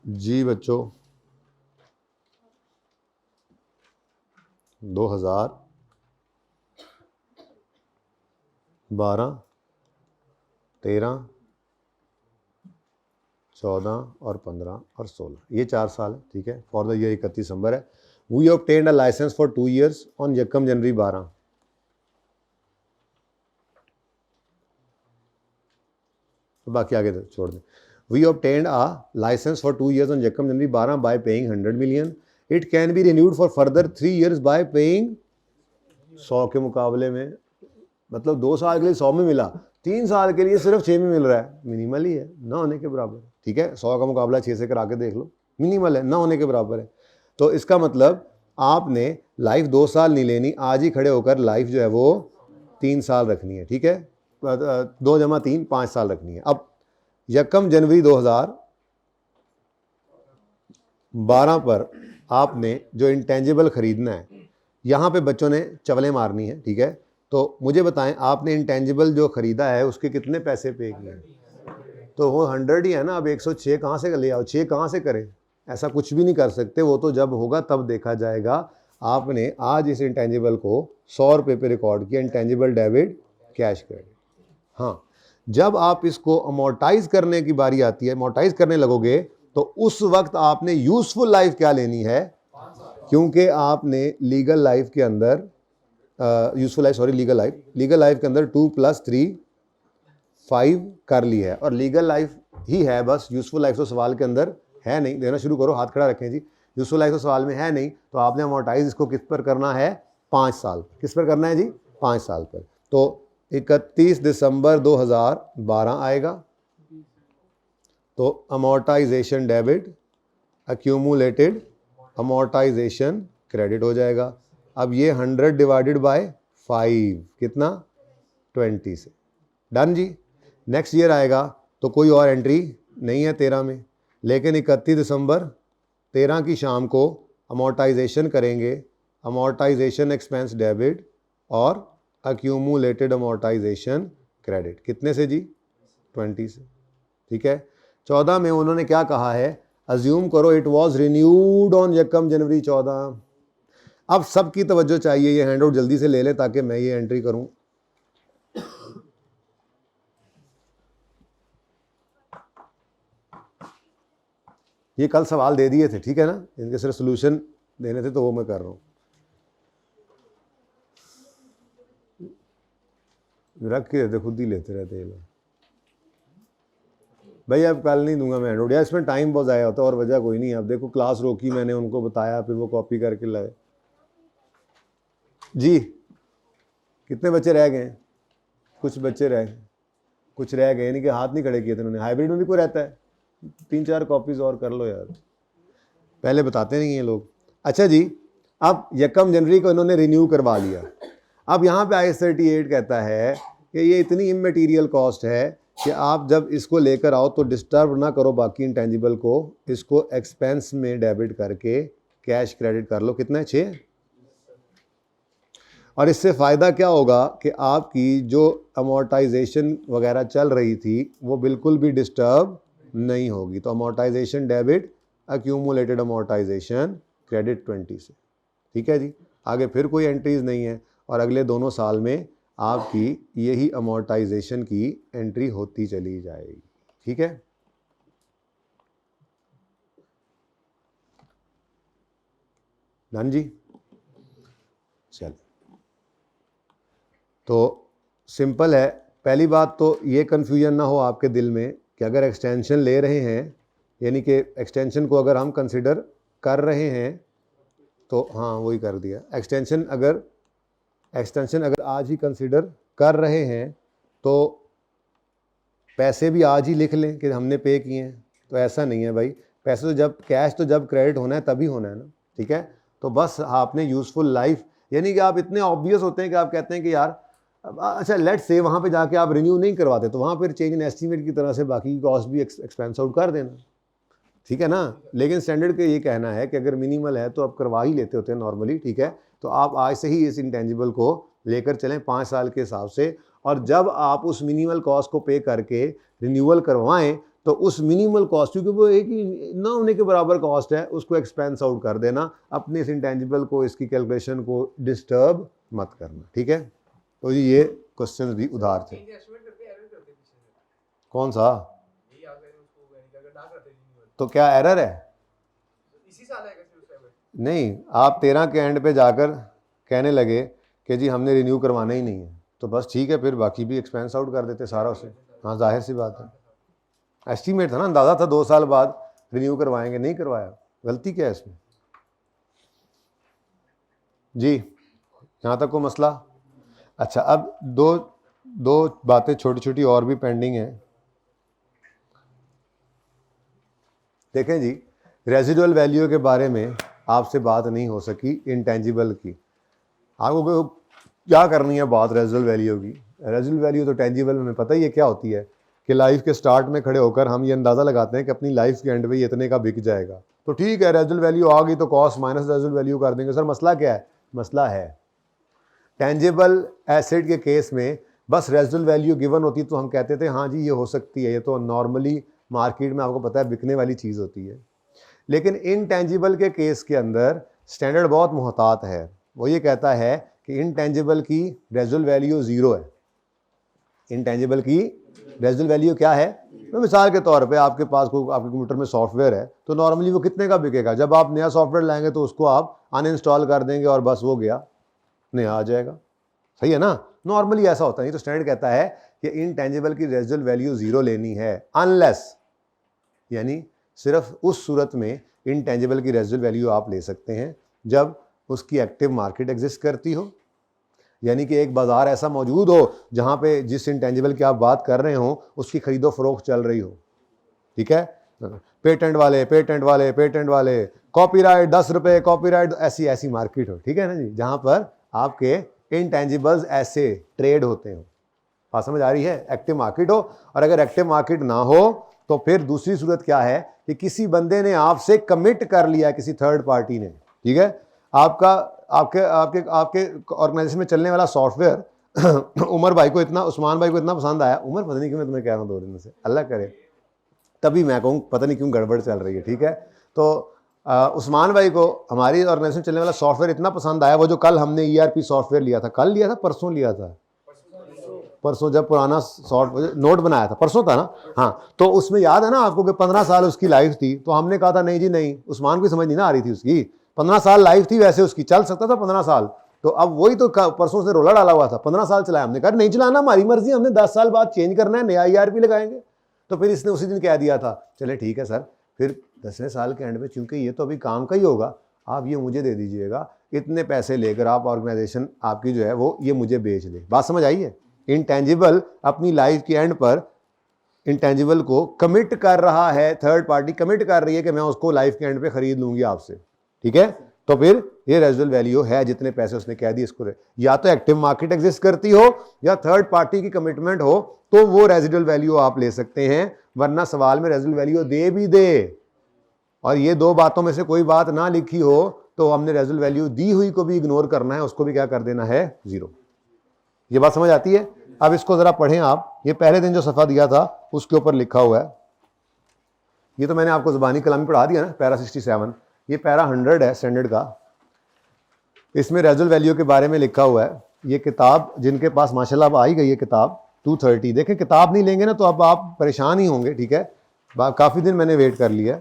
जी बच्चों, 2012, 13, 14 और 15 और 16, ये 4 साल है, ठीक है। फॉर द ईयर 31 दिसंबर है। We obtained a license for 2 years on यकम जनवरी 12। तो बाकी आगे छोड़ दें। We obtained a license for 2 years on यकम जनवरी 12 by paying 100 million. It can be renewed for further 3 years by paying 100 के मुकाबले में, मतलब 2 साल के लिए 100 में मिला, 3 साल के लिए सिर्फ 6 में मिल रहा है, मिनिमल ही है, ना होने के बराबर, ठीक है। 100 का मुकाबला 6 से करा के देख लो, मिनिमल है, ना होने के बराबर है। तो इसका मतलब आपने लाइफ 2 साल नहीं लेनी, आज ही खड़े होकर लाइफ जो है वो 3 साल रखनी है, ठीक है। 2 + 3 5 साल रखनी है। अब यकम जनवरी 2012 पर आपने जो इंटेंजिबल ख़रीदना है, यहाँ पे बच्चों ने चवलें मारनी है, ठीक है। तो मुझे बताएं, आपने इंटेंजिबल जो ख़रीदा है उसके कितने पैसे पे किए? तो वो 100 ही है ना। अब 106 कहाँ से ले आओ, 6 कहाँ से करें? ऐसा कुछ भी नहीं कर सकते, वो तो जब होगा तब देखा जाएगा। आपने आज इस इंटेंजिबल को 100 रुपये पे रिकॉर्ड किया, इंटेंजिबल डेबिट कैश क्रेडिट। हाँ, जब आप इसको अमोर्टाइज करने की बारी आती है, अमोर्टाइज करने लगोगे, तो उस वक्त आपने यूजफुल लाइफ क्या लेनी है, क्योंकि आपने लीगल लाइफ के अंदर useful life, sorry legal life के अंदर 2 + 3 5 कर ली है, और लीगल लाइफ ही है बस, यूजफुल लाइफ तो सवाल के अंदर है नहीं। देना शुरू करो, हाथ खड़ा रखें जी। यूजफुल लाइफ तो सवाल में है नहीं, तो आपने अमोर्टाइज इसको किस पर करना है, 5 साल। किस पर करना है जी, 5 साल पर। तो 31 दिसंबर 2012 आएगा, तो amortisation debit, accumulated amortisation credit हो जाएगा। अब ये 100 डिवाइडेड बाय 5 कितना, 20 से। डन जी। नेक्स्ट ईयर आएगा तो कोई और एंट्री नहीं है 13 में, लेकिन 31 दिसंबर 13 की शाम को अमोर्टाइजेशन करेंगे, अमोर्टाइजेशन एक्सपेंस डेबिट और एक्यूमुलेटेड अमोर्टाइजेशन क्रेडिट। कितने से जी, 20 से। ठीक है। 14 में उन्होंने क्या कहा है, अज्यूम करो इट वाज रिन्यूड ऑन यकम जनवरी 14। अब सबकी तवज्जो चाहिए, ये हैंड आउट जल्दी से ले ले ताकि मैं ये एंट्री करूं। ये कल सवाल दे दिए थे, ठीक है ना, इनके सिर्फ सोल्यूशन देने थे तो वो मैं कर रहा हूं। रख के देते, खुद ही लेते रहते हैं लोग। भाई अब कल नहीं दूंगा मैं हैंड आउट, इसमें टाइम बहुत ज़ाया होता है और वजह कोई नहीं है। अब देखो क्लास रोकी मैंने, उनको बताया, फिर वो कॉपी करके लाए। जी कितने बच्चे रह गए, कुछ बच्चे रह गए, कुछ रह गए, यानी कि हाथ नहीं खड़े किए थे उन्होंने। हाइब्रिड में भी कोई रहता है, 3-4 कॉपीज और कर लो यार, पहले बताते नहीं हैं लोग। अच्छा जी, अब यकम जनवरी को इन्होंने रिन्यू करवा लिया। अब यहाँ पे IAS 38 कहता है कि ये इतनी इमटेरियल कॉस्ट है कि आप जब इसको लेकर आओ तो डिस्टर्ब ना करो बाकी इंटेंजिबल को, इसको एक्सपेंस में डेबिट करके कैश क्रेडिट कर लो। कितना है, 6। और इससे फ़ायदा क्या होगा कि आपकी जो अमोर्टाइजेशन वगैरह चल रही थी वो बिल्कुल भी डिस्टर्ब नहीं होगी। तो amortisation debit, accumulated amortisation credit 20 से। ठीक है जी। आगे फिर कोई एंट्रीज नहीं है और अगले दोनों साल में आपकी यही अमोर्टाइजेशन की एंट्री होती चली जाएगी। ठीक है। डन जी। चल, तो सिंपल है। पहली बात तो ये कन्फ्यूजन ना हो आपके दिल में कि अगर एक्सटेंशन ले रहे हैं, यानी कि एक्सटेंशन को अगर हम कंसिडर कर रहे हैं तो हाँ वही कर दिया, एक्सटेंशन अगर आज ही कंसिडर कर रहे हैं तो पैसे भी आज ही लिख लें कि हमने पे किए हैं। तो ऐसा नहीं है भाई, पैसे तो जब कैश तो जब क्रेडिट होना है तभी होना है ना। ठीक है। तो बस आपने यूज़फुल लाइफ, यानी कि आप इतने ऑब्वियस होते हैं कि आप कहते हैं कि यार अच्छा लेट्स से वहाँ पे जाके आप रिन्यू नहीं करवाते तो वहाँ पर चेंज इन एस्टीमेट की तरह से बाकी की कॉस्ट भी एक्सपेंस आउट कर देना। ठीक है ना। लेकिन स्टैंडर्ड का ये कहना है कि अगर मिनिमल है तो आप करवा ही लेते होते हैं नॉर्मली। ठीक है। तो आप आज से ही इस इंटेंजिबल को लेकर चलें 5 साल के हिसाब से, और जब आप उस मिनिमल कॉस्ट को पे करके रिन्यूअल करवाएं तो उस मिनिमल कॉस्ट, क्योंकि वो एक ना होने के बराबर कॉस्ट है, उसको एक्सपेंस आउट कर देना। अपने इस इंटेंजिबल को, इसकी कैलकुलेशन को डिस्टर्ब मत करना। ठीक है। तो ये क्वेश्चन भी उधार थे। कौन सा, तो क्या एरर है, इसी साल है नहीं, आप 13 के एंड पे जाकर कहने लगे कि जी हमने रिन्यू करवाना ही नहीं है, तो बस ठीक है, फिर बाकी भी एक्सपेंस आउट कर देते सारा उसे। हाँ जाहिर सी बात है, एस्टीमेट था ना, अंदाज़ा था 2 साल बाद रिन्यू करवाएंगे, नहीं करवाया, गलती क्या है इसमें जी। यहाँ तक को मसला। अच्छा, अब दो बातें छोटी छोटी और भी पेंडिंग है। देखें जी, रेजिडुअल वैल्यू के बारे में आपसे बात नहीं हो सकी इंटेंजिबल की। आपको क्या करनी है बात रेजिडुअल वैल्यू की। रेजिडुअल वैल्यू तो टेंजिबल में पता ही है क्या होती है कि लाइफ के स्टार्ट में खड़े होकर हम ये अंदाज़ा लगाते हैं कि अपनी लाइफ के एंड पे ये इतने का बिक जाएगा, तो ठीक है रेजिडुअल वैल्यू आ गई तो कॉस्ट माइनस रेजिडुअल वैल्यू कर देंगे। सर मसला क्या है, मसला है टेंजिबल एसेट के केस में बस रेजिडुअल वैल्यू गिवन होती तो हम कहते थे हाँ जी ये हो सकती है, ये तो नॉर्मली मार्केट में आपको पता है बिकने वाली चीज़ होती है। लेकिन इनटेंजिबल के केस के अंदर स्टैंडर्ड बहुत मुहतात है, वो ये कहता है कि इनटेंजिबल की रेजिडुअल वैल्यू 0 है। इनटेंजिबल की रेजिडुअल वैल्यू क्या है, तो मिसाल के तौर पे आपके पास कोई आपके कंप्यूटर में सॉफ्टवेयर है तो नॉर्मली वो कितने का बिकेगा, जब आप नया सॉफ्टवेयर लाएंगे तो उसको आप अनइंस्टॉल कर देंगे और बस वो गया, नया आ जाएगा। सही है ना, नॉर्मली ऐसा होता है। तो स्टैंडर्ड कहता है कि इनटेंजिबल की रेजिडुअल वैल्यू 0 लेनी है, अनलेस, यानी सिर्फ उस सूरत में इंटेंजिबल की रेजिडुअल वैल्यू आप ले सकते हैं जब उसकी एक्टिव मार्केट एग्जिस्ट करती हो, यानी कि एक बाजार ऐसा मौजूद हो जहां पे जिस इंटेंजिबल की आप बात कर रहे हो उसकी खरीदो फरोख्त चल रही हो। ठीक है, पेटेंट वाले पेटेंट वाले पेटेंट वाले, कॉपीराइट 10 रुपए, कॉपीराइट, ऐसी ऐसी मार्केट हो। ठीक है ना जी, जहां पर आपके इंटेंजिबल्स ऐसे ट्रेड होते हो। बात समझ आ रही है? एक्टिव मार्केट हो। और अगर एक्टिव मार्केट ना हो तो फिर दूसरी सूरत क्या है कि किसी बंदे ने आपसे कमिट कर लिया, किसी थर्ड पार्टी ने, ठीक है, आपका आपके आपके आपके ऑर्गेनाइजेशन में चलने वाला सॉफ्टवेयर उमर भाई को इतना, उस्मान भाई को इतना पसंद आया, उमर पता नहीं क्यों मैं तुम्हें कह रहा हूँ 2 दिन से, अल्लाह करे तभी मैं कहूँ पता नहीं क्यों गड़बड़ चल रही है। ठीक है, तो उस्मान भाई को हमारी ऑर्गेनाइजेशन चलने वाला सॉफ्टवेयर इतना पसंद आया, वो जो कल हमने ERP सॉफ्टवेयर लिया था, कल लिया था परसों लिया था, परसों जब पुराना सॉफ्टवेयर नोट बनाया था, परसों था ना, हाँ, तो उसमें याद है ना आपको कि 15 साल उसकी लाइफ थी, तो हमने कहा था नहीं जी नहीं, उस्मान को समझ नहीं ना आ रही थी उसकी, 15 साल लाइफ थी, वैसे उसकी चल सकता था 15 साल, तो अब वही तो परसों से रोला डाला हुआ था, 15 साल चलाया, हमने कहा नहीं चलाना, हमारी मर्जी, हमने 10 साल बाद चेंज करना है, नया ERP लगाएंगे। तो फिर इसने उसी दिन कह दिया था चले ठीक है सर, फिर 10वें साल के एंड में चूंकि ये तो अभी काम का ही होगा, आप ये मुझे दे दीजिएगा, इतने पैसे लेकर आप ऑर्गेनाइजेशन आपकी जो है वो ये मुझे बेच दे। बात समझ आई है? इंटेंजिबल अपनी लाइफ के एंड पर इंटेंजिबल को कमिट कर रहा है, थर्ड पार्टी कमिट कर रही है कि मैं उसको लाइफ के एंड पे खरीद लूंगी आपसे। ठीक है, तो फिर ये रेजिडुअल वैल्यू है, जितने पैसे उसने कह दिए इसको, या तो एक्टिव मार्केट एग्जिस्ट करती हो या थर्ड पार्टी की कमिटमेंट हो तो वो रेजिडुअल वैल्यू आप ले सकते हैं, वरना सवाल में रेजिडुअल वैल्यू दे भी दे और ये 2 बातों में से कोई बात ना लिखी हो तो हमने रेजिडुअल वैल्यू दी हुई को भी इग्नोर करना है, उसको भी क्या कर देना है, 0। ये बात समझ आती है? अब इसको जरा पढ़ें आप, ये पहले दिन जो सफ़ा दिया था उसके ऊपर लिखा हुआ है, ये तो मैंने आपको ज़बानी कलामी पढ़ा दिया ना, पैरा 67, ये पैरा 100 है स्टैंडर्ड का, इसमें रेजिडुअल वैल्यू के बारे में लिखा हुआ है। ये किताब जिनके पास माशाल्लाह अब आई गई है किताब 230, देखें किताब नहीं लेंगे ना तो अब आप परेशान ही होंगे। ठीक है, काफ़ी दिन मैंने वेट कर लिया,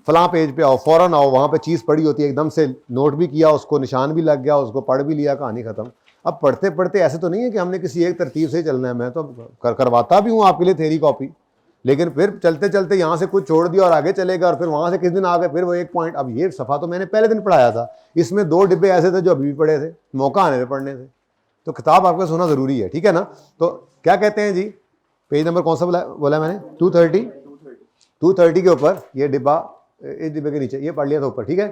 फलां पेज पे आओ, फ़ौरन आओ, वहाँ पे चीज़ पड़ी होती है, एकदम से नोट भी किया, उसको निशान भी लग गया, उसको पढ़ भी लिया, कहानी ख़त्म। अब पढ़ते पढ़ते ऐसे तो नहीं है कि हमने किसी एक तरतीब से चलना है, मैं तो करवाता भी हूँ आपके लिए थेरी कॉपी, लेकिन फिर चलते चलते यहाँ से कुछ छोड़ दिया और आगे चलेगा और फिर वहाँ से किस दिन आ गए फिर वो एक पॉइंट। अब ये सफ़ा तो मैंने पहले दिन पढ़ाया था, इसमें 2 डिब्बे ऐसे थे जो अभी भी पढ़े थे, मौका आने में पढ़ने थे, तो किताब आपको सुनना ज़रूरी है। ठीक है ना, तो क्या कहते हैं जी, पेज नंबर कौन सा बोला मैंने, 230 के ऊपर ये डिब्बा, इस डिब्बे के नीचे ये पढ़ लिया था ऊपर। ठीक है,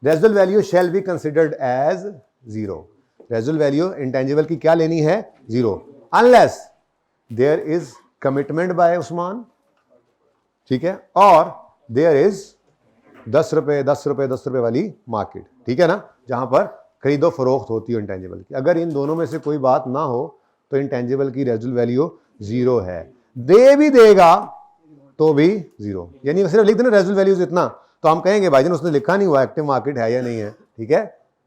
residual value shall be considered as 0, residual value intangible की क्या लेनी है, 0, unless there is commitment by Usman, ठीक है, और देयर इज 10 रुपए 10 रुपए 10 रुपए वाली मार्केट। ठीक है ना, जहां पर खरीदो फरोख्त होती है इंटेंजिबल की। अगर इन दोनों में से कोई बात ना हो तो इंटेंजिबल की रेजिडुअल वैल्यू 0 है, दे भी देगा तो भी 0, यानी सिर्फ लिख देना रेजिडुअल वैल्यूज इतना, तो हम कहेंगे भाईजान उसने लिखा नहीं हुआ एक्टिव मार्केट है या नहीं है, ठीक है,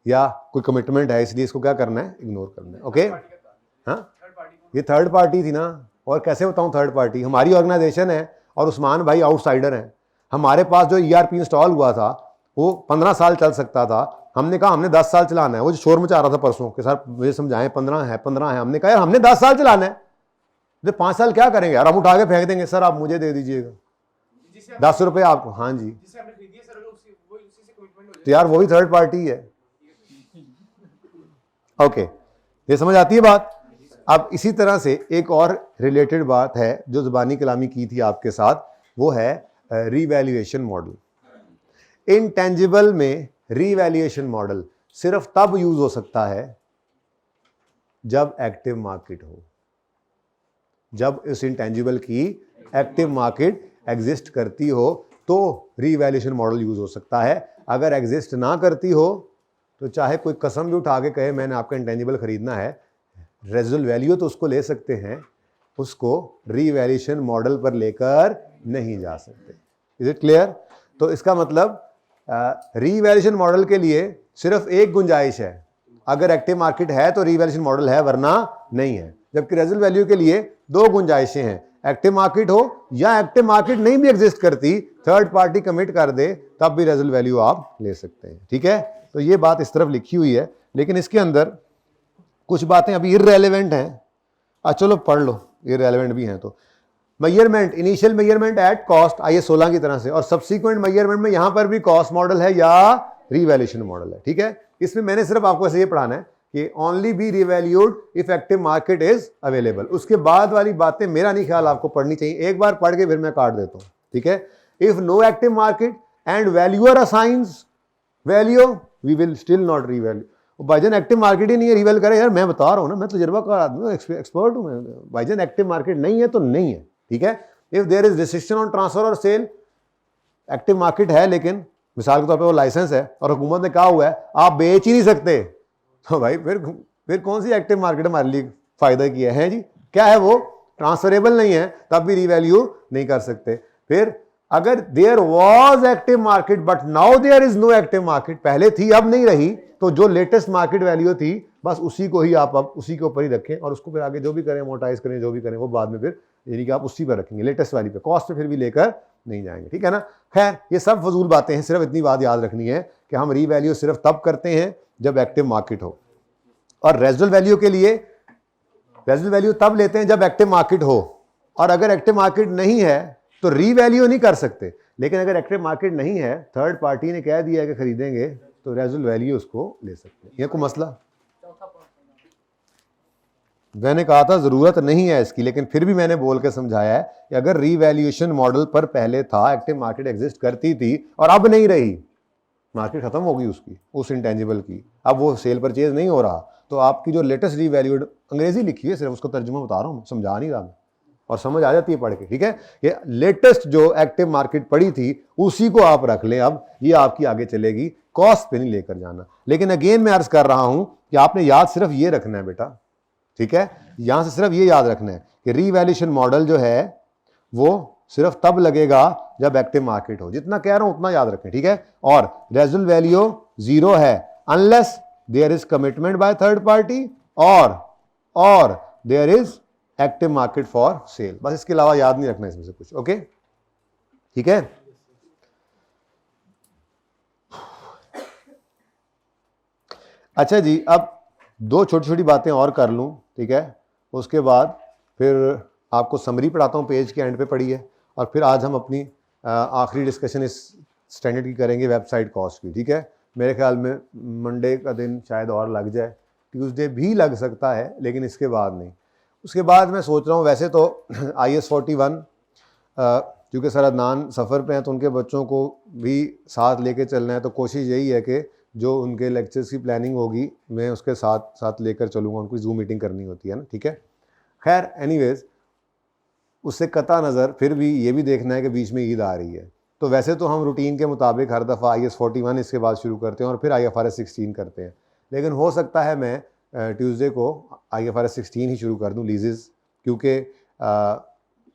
या कोई कमिटमेंट है, इसलिए इसको क्या करना है, इग्नोर करना है। ओके, हाँ, ये थर्ड पार्टी थी ना, और कैसे बताऊं थर्ड पार्टी, हमारी ऑर्गेनाइजेशन है और उस्मान भाई आउटसाइडर हैं। हमारे पास जो ERP इंस्टॉल हुआ था वो 15 साल चल सकता था, हमने कहा हमने 10 साल चलाना है। वो जो शोर मचा रहा था परसों के सर मुझे समझाएं 15 है, हमने कहा यार हमने 10 साल चलाना है, 5 साल क्या करेंगे यार, हम उठा के फेंक देंगे, सर आप मुझे दे दीजिएगा 10 रुपए आपको। हाँ जी, तो यार वो भी थर्ड पार्टी है। ओके, ये समझ आती है बात। अब इसी तरह से एक और रिलेटेड बात है जो ज़बानी कलामी की थी आपके साथ, वो है रीवैल्यूएशन मॉडल। इंटेंजिबल में रीवैल्यूएशन मॉडल सिर्फ तब यूज हो सकता है जब एक्टिव मार्केट हो, जब इस इंटेंजिबल की एक्टिव मार्केट एग्जिस्ट करती हो तो रीवैल्यूएशन मॉडल यूज हो सकता है। अगर एग्जिस्ट ना करती हो तो चाहे कोई कसम भी उठा के कहे मैंने आपका इंटेंजिबल खरीदना है, रेजिडुअल वैल्यू तो उसको ले सकते हैं, उसको रीवैल्यूएशन मॉडल पर लेकर नहीं जा सकते। Is it clear? तो इसका मतलब रीवैल्यूएशन मॉडल के लिए सिर्फ एक गुंजाइश है, अगर एक्टिव मार्केट है तो रीवैल्यूएशन मॉडल है, वरना नहीं है। जबकि रेजिडुअल वैल्यू के लिए 2 गुंजाइशें हैं, एक्टिव मार्केट हो या एक्टिव मार्केट नहीं भी एग्जिस्ट करती, थर्ड पार्टी कमिट कर दे, तब भी रेजिडुअल वैल्यू आप ले सकते हैं। ठीक है, तो ये बात इस तरफ लिखी हुई है, लेकिन इसके अंदर कुछ बातें अभी इररेलेवेंट हैं। चलो पढ़ लो, इररेलेवेंट भी हैं तो measurement, initial measurement at cost IAS 16 की तरह से, और सब्सीक्वेंट मेजरमेंट में यहां पर भी कॉस्ट मॉडल है या रीवैल्यूएशन मॉडल है, ठीक है। इसमें मैंने सिर्फ आपको ऐसे ये पढ़ाना है कि only be revalued if active market is available. उसके बाद वाली बातें मेरा नहीं ख्याल आपको पढ़नी चाहिए, एक बार पढ़ के फिर मैं काट देता हूं, ठीक है। If no active market and valuer assigns value we will still not revalue. भाईजान एक्टिव मार्केट ही नहीं है, रिवेल करे यार, मैं बता रहा हूं ना, मैं तजुर्बाकार आदमी हूं, एक्सपर्ट हूं मैं। भाईजान एक्टिव मार्केट नहीं है तो नहीं है, ठीक है। If there is restriction on transfer और सेल, एक्टिव मार्केट है लेकिन मिसाल के तौर पे वो लाइसेंस है और हुकूमत ने कहा हुआ है आप बेच ही नहीं सकते, तो भाई फिर कौन सी एक्टिव मार्केट हमारे लिए फायदा की है जी? क्या है वो? ट्रांसफरेबल नहीं है, तब भी रीवैल्यू नहीं कर सकते। फिर अगर there was active market but now there is no active market, पहले थी अब नहीं रही, तो जो लेटेस्ट मार्केट वैल्यू थी बस उसी को ही आप अब उसी के ऊपर ही रखें, और उसको फिर आगे जो भी करें, मोटाइज करें, जो भी करें वो बाद में फिर यानी कि आप उसी पर रखेंगे, लेटेस्ट वाली पे, कॉस्ट पे फिर भी लेकर नहीं जाएंगे, ठीक है ना। खैर ये सब फजूल बातें हैं, सिर्फ इतनी बात याद रखनी है कि हम रीवैल्यू सिर्फ तब करते हैं जब एक्टिव मार्केट हो, और रेजिडुअल वैल्यू के लिए रेजिडुअल वैल्यू तब लेते हैं जब एक्टिव मार्केट हो, और अगर एक्टिव मार्केट नहीं है तो रीवैल्यू नहीं कर सकते। लेकिन अगर एक्टिव मार्केट नहीं है, थर्ड पार्टी ने कह दिया कि खरीदेंगे, तो रेजिडुअल वैल्यू उसको ले सकते हैं। ये कोई मसला? मैंने कहा था जरूरत नहीं है इसकी, लेकिन फिर भी मैंने बोल के समझाया है कि अगर रीवैल्यूएशन मॉडल पर पहले था, एक्टिव मार्केट एग्जिस्ट करती थी और अब नहीं रही, मार्केट खत्म होगी उसकी, उस इंटेंजिबल की, अब वो सेल परचेज नहीं हो रहा, तो आपकी जो लेटेस्ट रीवैल्यूड, अंग्रेजी लिखी है सिर्फ, उसको तर्जुमा बता रहा हूँ, समझा नहीं रहा मैं, और समझ आ जाती है पढ़ के, ठीक है। ये लेटेस्ट जो एक्टिव मार्केट पड़ी थी उसी को आप रख लें, अब ये आपकी आगे चलेगी, कॉस्ट पे नहीं लेकर जाना। लेकिन अगेन मैं अर्ज कर रहा हूं कि आपने याद सिर्फ ये रखना है बेटा, ठीक है, यहां से सिर्फ ये याद रखना है कि रीवैल्यूएशन मॉडल जो है वो सिर्फ तब लगेगा जब एक्टिव मार्केट हो, जितना कह रहा हूं उतना याद रखें, ठीक है। और रेजिडुअल वैल्यू 0 है unless there is commitment by third party और there is active market for sale, बस इसके अलावा याद नहीं रखना इसमें से कुछ, ओके, ठीक है। अच्छा जी, अब दो छोटी छोटी बातें और कर लूं, ठीक है, उसके बाद फिर आपको समरी पढ़ाता हूं, पेज के एंड पे पढ़ी है, और फिर आज हम अपनी आखिरी डिस्कशन इस स्टैंडर्ड की करेंगे, वेबसाइट कॉस्ट की, ठीक है। मेरे ख्याल में मंडे का दिन शायद और लग जाए, ट्यूसडे भी लग सकता है, लेकिन इसके बाद नहीं। उसके बाद मैं सोच रहा हूँ, वैसे तो IAS 41 क्योंकि सर अदनान सफ़र पे हैं तो उनके बच्चों को भी साथ लेके चलना है, तो कोशिश यही है कि जो उनके लेक्चर्स की प्लानिंग होगी मैं उसके साथ साथ लेकर चलूँगा, उनको जूम मीटिंग करनी होती है ना, ठीक है। खैर एनीवेज, उससे कता नज़र फिर भी ये भी देखना है कि बीच में ईद आ रही है, तो वैसे तो हम रूटीन के मुताबिक हर दफ़ा IAS 41 इसके बाद शुरू करते हैं और फिर IFRS 16 करते हैं, लेकिन हो सकता है मैं ट्यूसडे को IFRS 16 ही शुरू कर दूं लीजेस, क्योंकि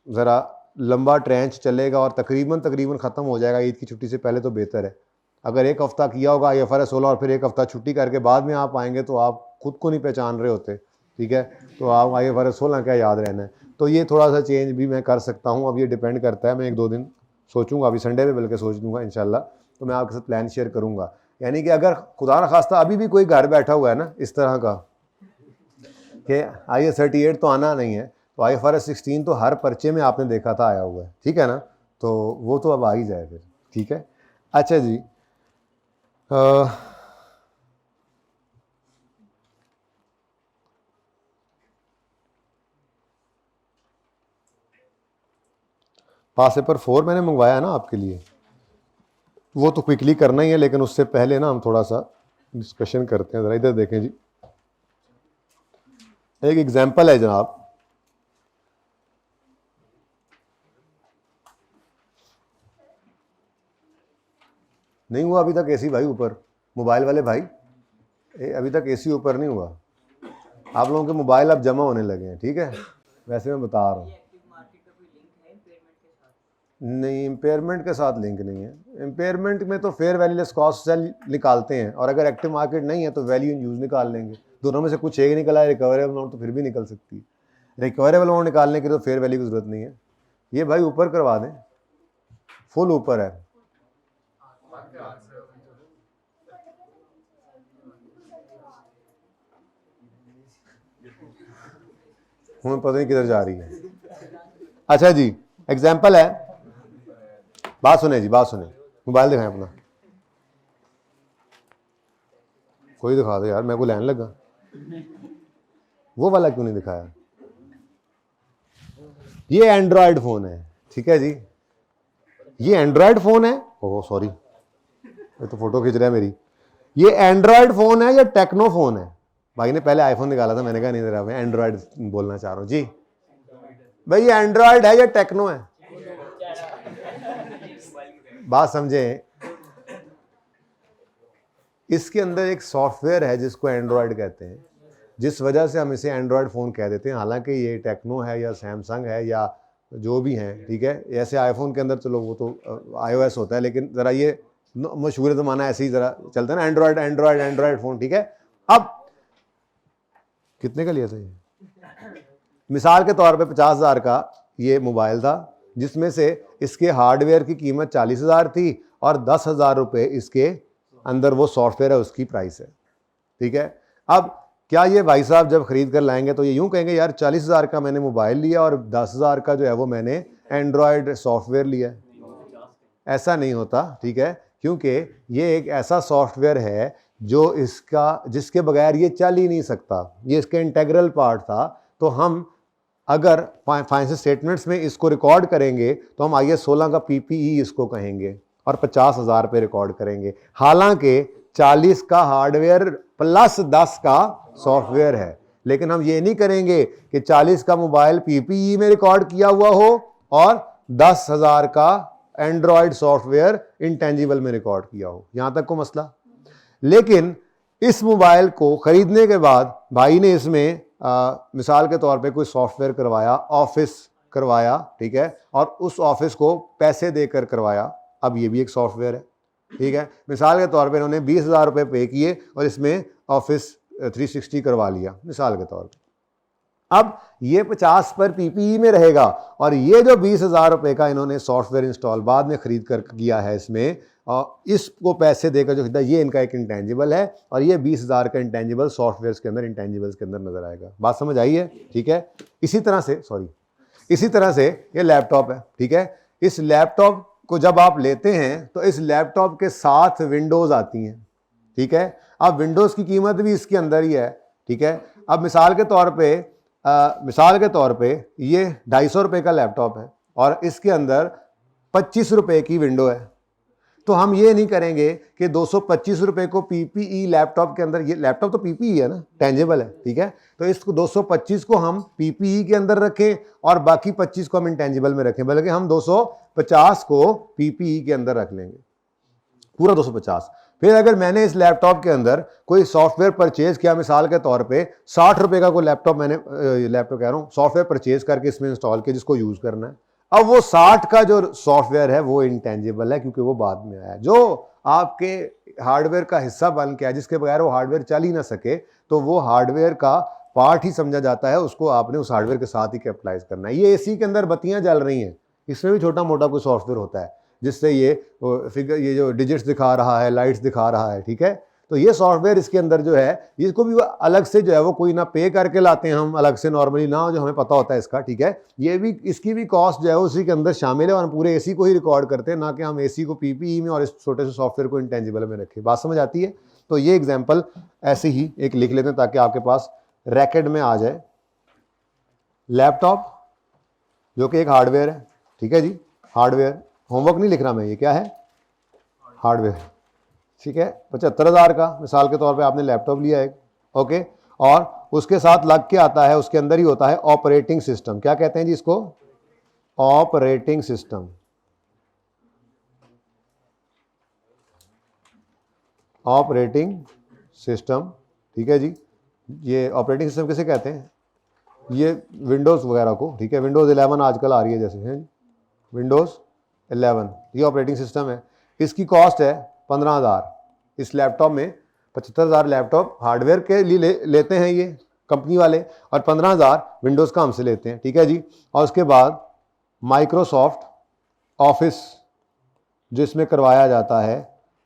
ज़रा लंबा ट्रेंच चलेगा और तकरीबन ख़त्म हो जाएगा ईद की छुट्टी से पहले, तो बेहतर है। अगर एक हफ़्ता किया होगा IFRS 16 और फिर एक हफ़्ता छुट्टी करके बाद में आप आएंगे तो आप खुद को नहीं पहचान रहे होते, ठीक है, तो आप IFRS 16 क्या याद रहना है, तो ये थोड़ा सा चेंज भी मैं कर सकता हूँ। अब ये डिपेंड करता है, मैं 1-2 दिन सोचूंगा, अभी संडे में बल्कि सोच लूँगा इंशाल्लाह, तो मैं आपके साथ प्लान शेयर करूँगा। यानी कि अगर खुदा न खास्ता अभी भी कोई घर बैठा हुआ है ना इस तरह का कि IAS 38 तो आना नहीं है, तो IFRS 16 तो हर पर्चे में आपने देखा था आया हुआ है, ठीक है ना, तो वो तो अब आ ही जाए फिर, ठीक है। अच्छा जी, पास पेपर 4 मैंने मंगवाया है ना आपके लिए, वो तो क्विकली करना ही है, लेकिन उससे पहले ना हम थोड़ा सा डिस्कशन करते हैं। ज़रा इधर देखें जी, एक एग्जांपल है जनाब, नहीं हुआ अभी तक एसी भाई ऊपर, मोबाइल वाले भाई अभी तक एसी ऊपर नहीं हुआ, आप लोगों के मोबाइल अब जमा होने लगे हैं, ठीक है, वैसे मैं बता रहा हूँ। नहीं, इम्पेयरमेंट के साथ लिंक नहीं है, इम्पेयरमेंट में तो फेयर वैल्यू लेस कॉस्ट से निकालते हैं, और अगर एक्टिव मार्केट नहीं है तो वैल्यू इन यूज़ निकाल लेंगे, दोनों में से कुछ एक निकला है, रिकवरेबल अमाउंट तो फिर भी निकल सकती है, रिकवरेबल अमाउंट निकालने की तो फेयर वैल्यू की ज़रूरत नहीं है। ये भाई ऊपर करवा दें, फुल ऊपर है, हमें पता नहीं किधर जा रही है, अच्छा जी, एग्जाम्पल है, बात सुने जी, बात सुने, मोबाइल दिखाएं अपना, कोई दिखा दो यार, मैं को लैन लगा, वो वाला क्यों नहीं दिखाया? ये एंड्रॉयड फोन है, ठीक है जी, ये एंड्रॉयड फोन है, ओह सॉरी, ये तो फोटो खींच रहा है मेरी, ये एंड्रॉयड फोन है या टेक्नो फोन है? भाई ने पहले आईफोन निकाला था, मैंने कहा नहीं दे रहा, मैं एंड्रॉयड बोलना चाह रहा हूँ जी। भाई ये एंड्रॉयड है या टेक्नो है? बात समझे, इसके अंदर एक सॉफ्टवेयर है जिसको एंड्रॉयड कहते हैं, जिस वजह से हम इसे एंड्रॉयड फ़ोन कह देते हैं, हालांकि ये टेक्नो है या सैमसंग है या जो भी हैं, ठीक है। ऐसे आईफोन के अंदर चलो वो तो iOS होता है, लेकिन ज़रा ये मशहूर ज़माना ऐसे ही ज़रा चलता है ना, एंड्रॉयड एंड्रॉयड एंड्रॉयड फ़ोन, ठीक है। अब कितने का लिया था ये? मिसाल के तौर पे 50,000 का ये मोबाइल था, जिसमें से इसके हार्डवेयर की कीमत 40,000 थी और 10,000 रुपये इसके अंदर वो सॉफ्टवेयर है उसकी प्राइस है, ठीक है। अब क्या ये भाई साहब जब खरीद कर लाएंगे तो ये यूं कहेंगे यार 40,000 का मैंने मोबाइल लिया और 10,000 का जो है वो मैंने एंड्रॉयड सॉफ्टवेयर लिया? ऐसा नहीं होता, ठीक है, क्योंकि ये एक ऐसा सॉफ्टवेयर है जो इसका जिसके बगैर ये चल ही नहीं सकता, ये इसका इंटेग्रल पार्ट था। तो हम अगर फाइनेंशियल स्टेटमेंट्स में इसको रिकॉर्ड करेंगे तो हम IAS 16 का PPE इसको कहेंगे और 50,000 पे रिकॉर्ड करेंगे, हालांकि 40 का हार्डवेयर प्लस 10 का सॉफ्टवेयर है। लेकिन हम ये नहीं करेंगे कि 40 का मोबाइल PPE में रिकॉर्ड किया हुआ हो और 10,000 का एंड्रॉयड सॉफ्टवेयर इंटेंजिबल में रिकॉर्ड किया हो, यहां तक को मसला। लेकिन इस मोबाइल को खरीदने के बाद भाई ने इसमें मिसाल के तौर पे कोई सॉफ्टवेयर करवाया, ऑफिस करवाया, ठीक है, और उस ऑफिस को पैसे देकर करवाया, अब ये भी एक सॉफ्टवेयर है, ठीक है। मिसाल के तौर पे इन्होंने 20,000 रुपये पे किए और इसमें ऑफिस 360 करवा लिया, मिसाल के तौर पे। अब ये 50 पर PPE में रहेगा और ये जो 20,000 रुपये का इन्होंने सॉफ्टवेयर इंस्टॉल बाद में खरीद कर किया है इसमें, और इसको पैसे देकर जो खरीदा, ये इनका एक इंटेंजिबल है और ये 20,000 का इंटेंजिबल सॉफ्टवेयर के अंदर, इंटेंजिबल्स के अंदर नजर आएगा। बात समझ आई है, ठीक है। इसी तरह से ये लैपटॉप है, ठीक है। इस लैपटॉप को जब आप लेते हैं तो इस लैपटॉप के साथ विंडोज आती हैं, ठीक है। अब विंडोज की कीमत भी इसके अंदर ही है, ठीक है। अब मिसाल के तौर पे ये 250 रुपये का लैपटॉप है और इसके अंदर 25 रुपये की विंडो है। तो हम ये नहीं करेंगे कि 225 रुपये को PPE लैपटॉप के अंदर, ये लैपटॉप तो PPE है ना, टेंजेबल है, ठीक है। तो इसको 225 को हम PPE के अंदर रखें और बाकी 25 को हम इंटेंजिबल में रखें, बल्कि हम 250 को PPE के अंदर रख लेंगे, पूरा 250। फिर अगर मैंने इस लैपटॉप के अंदर कोई सॉफ्टवेयर परचेज किया, मिसाल के तौर पे 60 रुपये का कोई लैपटॉप कह रहा हूँ, सॉफ्टवेयर परचेज करके इसमें इंस्टॉल किया जिसको यूज करना है, अब वो 60 का जो सॉफ्टवेयर है वो इंटेंजिबल है क्योंकि वो बाद में आया। जो आपके हार्डवेयर का हिस्सा बन के आया, जिसके बगैर वो हार्डवेयर चल ही ना सके, तो वो हार्डवेयर का पार्ट ही समझा जाता है, उसको आपने उस हार्डवेयर के साथ ही कैपिटलाइज करना है। ये AC के अंदर बत्तियां जल रही हैं, इसमें भी छोटा मोटा कोई सॉफ्टवेयर होता है जिससे ये फिगर, ये जो डिजिट्स दिखा रहा है, लाइट्स दिखा रहा है, ठीक है। तो ये सॉफ्टवेयर इसके अंदर जो है, इसको भी अलग से जो है वो कोई ना पे करके लाते हैं हम अलग से, नॉर्मली ना, जो हमें पता होता है इसका, ठीक है। ये भी, इसकी भी कॉस्ट जो है उसी के अंदर शामिल है और हम पूरे AC को ही रिकॉर्ड करते हैं, ना कि हम AC को PPE में और इस छोटे से सॉफ्टवेयर को इंटेंजिबल में रखें। बात समझ आती है? तो ये एग्जाम्पल ऐसे ही एक लिख लेते हैं ताकि आपके पास रैकेट में आ जाए। लैपटॉप जो कि एक हार्डवेयर है, ठीक है जी, हार्डवेयर, होमवर्क नहीं लिख रहा मैं, ये क्या है? हार्डवेयर, ठीक है। 75,000 का मिसाल के तौर पे आपने लैपटॉप लिया है, ओके, और उसके साथ लग के आता है, उसके अंदर ही होता है ऑपरेटिंग सिस्टम। क्या कहते हैं जी इसको? Operating system. ऑपरेटिंग सिस्टम, ठीक है जी। ये ऑपरेटिंग सिस्टम किसे कहते हैं? ये विंडोज़ वगैरह को, ठीक है। विंडोज़ 11 आजकल आ रही है जैसे, है विंडोज़ 11, ये ऑपरेटिंग सिस्टम है। इसकी कॉस्ट है 15,000। इस लैपटॉप में 75,000 लैपटॉप हार्डवेयर के लिए लेते हैं ये कंपनी वाले और 15,000 विंडोज़ का हमसे लेते हैं, ठीक है जी। और उसके बाद माइक्रोसॉफ्ट ऑफिस जो इसमें करवाया जाता है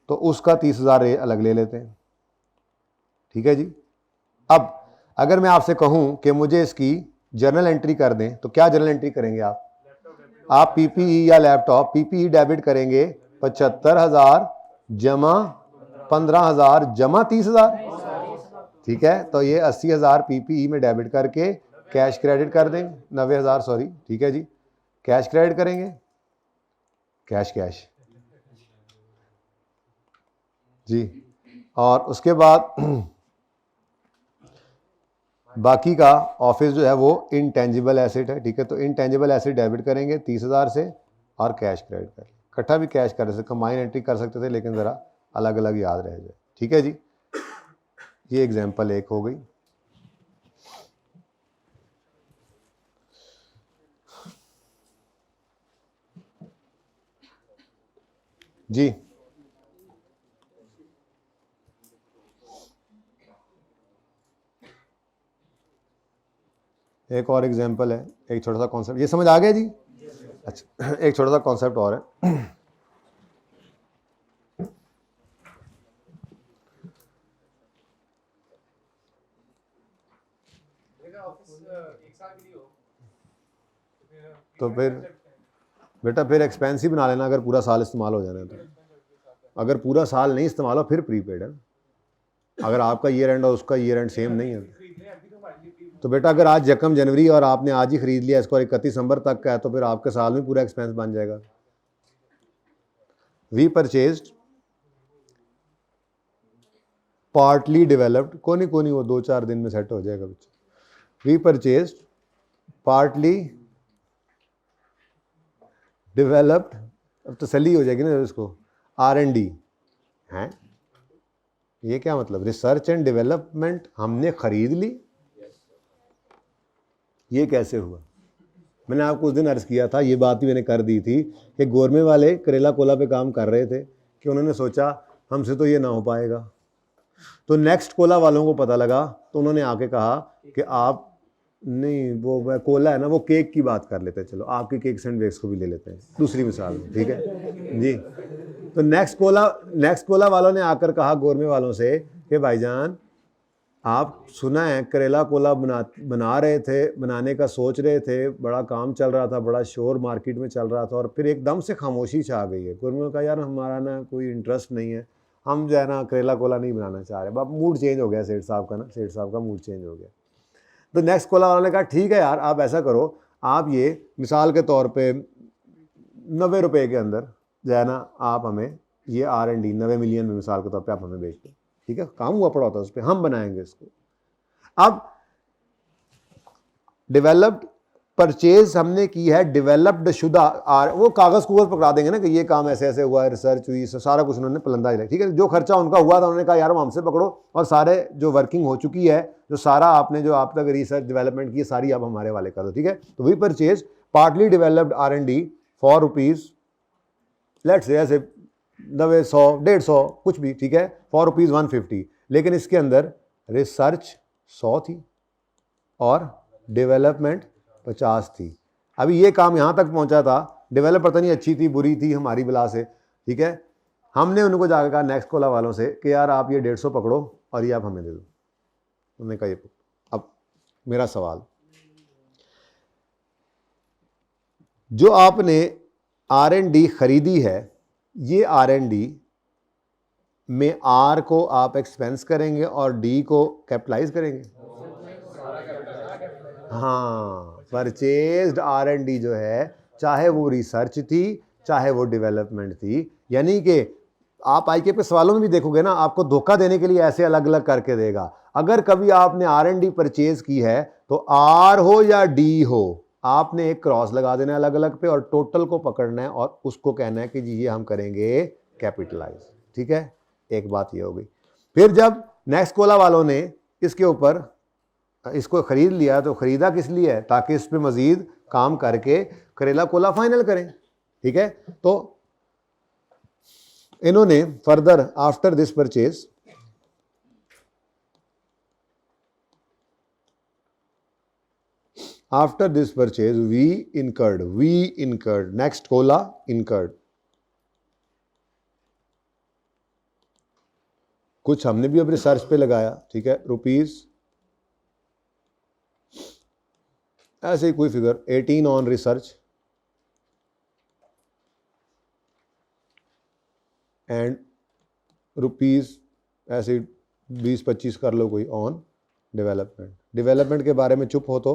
तो उसका 30,000 अलग ले लेते हैं, ठीक है जी। अब अगर मैं आपसे कहूं कि मुझे इसकी जर्नल एंट्री कर दें तो क्या जर्नल एंट्री करेंगे आप? आप पीपीई या लैपटॉप, पीपीई डेबिट करेंगे 75,000 जमा 15,000 जमा 30,000, ठीक है। तो ये 80,000 पीपीई में डेबिट करके कैश क्रेडिट कर देंगे, 90,000 सॉरी, ठीक है जी। कैश क्रेडिट करेंगे, कैश जी। और उसके बाद बाकी का ऑफिस जो है वो इनटेंजिबल एसेट है, ठीक है। तो इनटेंजिबल एसेट डेबिट करेंगे 30,000 से और कैश क्रेडिट कर, इकट्ठा भी कैश कर सकते, कंबाइन एंट्री कर सकते थे, लेकिन ज़रा अलग अलग याद रह जाए, ठीक है जी। ये एग्जांपल एक हो गई। जी एक और एग्जांपल है, एक छोटा सा कॉन्सेप्ट, ये समझ आ गया जी। अच्छा एक छोटा सा कॉन्सेप्ट और है। तो फिर बेटा फिर एक्सपेंसिव बना लेना अगर पूरा साल इस्तेमाल हो जाना है तो। अगर पूरा साल नहीं इस्तेमाल हो फिर प्रीपेड है। अगर आपका ईयर एंड और उसका ईयर एंड सेम नहीं है तो बेटा अगर आज यकम जनवरी और आपने आज ही खरीद लिया इसको 31 दिसंबर तक का है तो फिर आपके साल में पूरा एक्सपेंस बन जाएगा। वी परचेज्ड पार्टली डेवलप्ड, कोनी वो 2-4 दिन में सेट हो जाएगा बच्चे। वी परचेज्ड पार्टली डेवलप्ड, अब तसल्ली हो जाएगी ना इसको, R&D हैं। ये क्या मतलब, रिसर्च एंड डेवलपमेंट हमने खरीद ली, ये कैसे हुआ? मैंने आपको उस दिन अर्ज किया था, ये बात भी मैंने कर दी थी कि गोरमे वाले करेला कोला पे काम कर रहे थे कि उन्होंने सोचा हमसे तो ये ना हो पाएगा, तो नेक्स्ट कोला वालों को पता लगा तो उन्होंने आके कहा कि आप नहीं, वो कोला है ना, वो केक की बात कर लेते हैं, चलो आपके केक सैंडविच को भी ले लेते हैं दूसरी मिसाल में, ठीक है जी। तो नेक्स्ट कोला वालों ने आकर कहा गोरमे वालों से कि भाईजान आप सुना है करेला कोला बना रहे थे, बनाने का सोच रहे थे, बड़ा काम चल रहा था, बड़ा शोर मार्केट में चल रहा था, और फिर एकदम से खामोशी छा गई है। गोरमे ने कहा यार हमारा ना कोई इंटरेस्ट नहीं है, हम जो है ना करेला कोला नहीं बनाना चाह रहे। अब मूड चेंज हो गया सेठ साहब का ना, सेठ साहब का मूड चेंज हो गया। तो नेक्स्ट कोला वालों ने कहा ठीक है यार आप ऐसा करो, आप ये मिसाल के तौर पे 90 रुपये के अंदर जो है ना आप हमें ये R&D 90 मिलियन में मिसाल के तौर पे आप हमें बेच दो, ठीक है। काम हुआ पड़ा होता है उस पर, हम बनाएंगे इसको। अब डेवलप्ड परचेज हमने की है, डेवलप्ड शुदा वो कागज कुगज पकड़ा देंगे ना कि ये काम ऐसे ऐसे हुआ है, रिसर्च हुई, सारा कुछ उन्होंने पलंदा ही, ठीक है। जो खर्चा उनका हुआ था उन्होंने कहा यार हमसे पकड़ो, और सारे जो वर्किंग हो चुकी है, जो सारा आपने जो आप तक रिसर्च डेवलपमेंट की सारी आप हमारे वाले कर दो, ठीक है। तो we purchase partly developed R&D for rupees let's say ऐसे 90, 100, 150 कुछ भी, ठीक है, फॉर रुपीज 150, लेकिन इसके अंदर रिसर्च 100 थी और डेवलपमेंट 50 थी। अभी ये काम यहाँ तक पहुँचा था, डेवलप पता नहीं अच्छी थी बुरी थी हमारी बला से, ठीक है। हमने उनको जाकर कहा नेक्स्ट कोला वालों से कि यार आप ये 150 पकड़ो और ये आप हमें दे दो। उन्होंने कहा ये। अब मेरा सवाल, जो आपने R&D खरीदी है, ये R&D में R को आप एक्सपेंस करेंगे और D को कैपिटलाइज करेंगे? हाँ, परचेज्ड R&D जो है, चाहे वो रिसर्च थी चाहे वो डेवलपमेंट थी, यानी कि आप IK पे सवालों में भी देखोगे ना, आपको धोखा देने के लिए ऐसे अलग अलग करके देगा। अगर कभी आपने R&D परचेज की है तो R हो या D हो, आपने एक क्रॉस लगा देना अलग अलग पे और टोटल को पकड़ना है और उसको कहना है कि जी ये हम करेंगे कैपिटलाइज, ठीक है। एक बात ये हो गई। फिर जब नेक्स्ट कोला वालों ने इसके ऊपर इसको खरीद लिया तो खरीदा किस लिए है? ताकि इस पे मजीद काम करके करेला कोला फाइनल करें, ठीक है। तो इन्होंने further after this purchase we incurred next कोला इनकर्ड, कुछ हमने भी अब रिसर्च पे लगाया, ठीक है, रुपीज ऐसे ही कोई figure 18 on research and rupees ऐसे 20-25 कर लो कोई ऑन डेवलपमेंट। डेवलपमेंट के बारे में चुप हो तो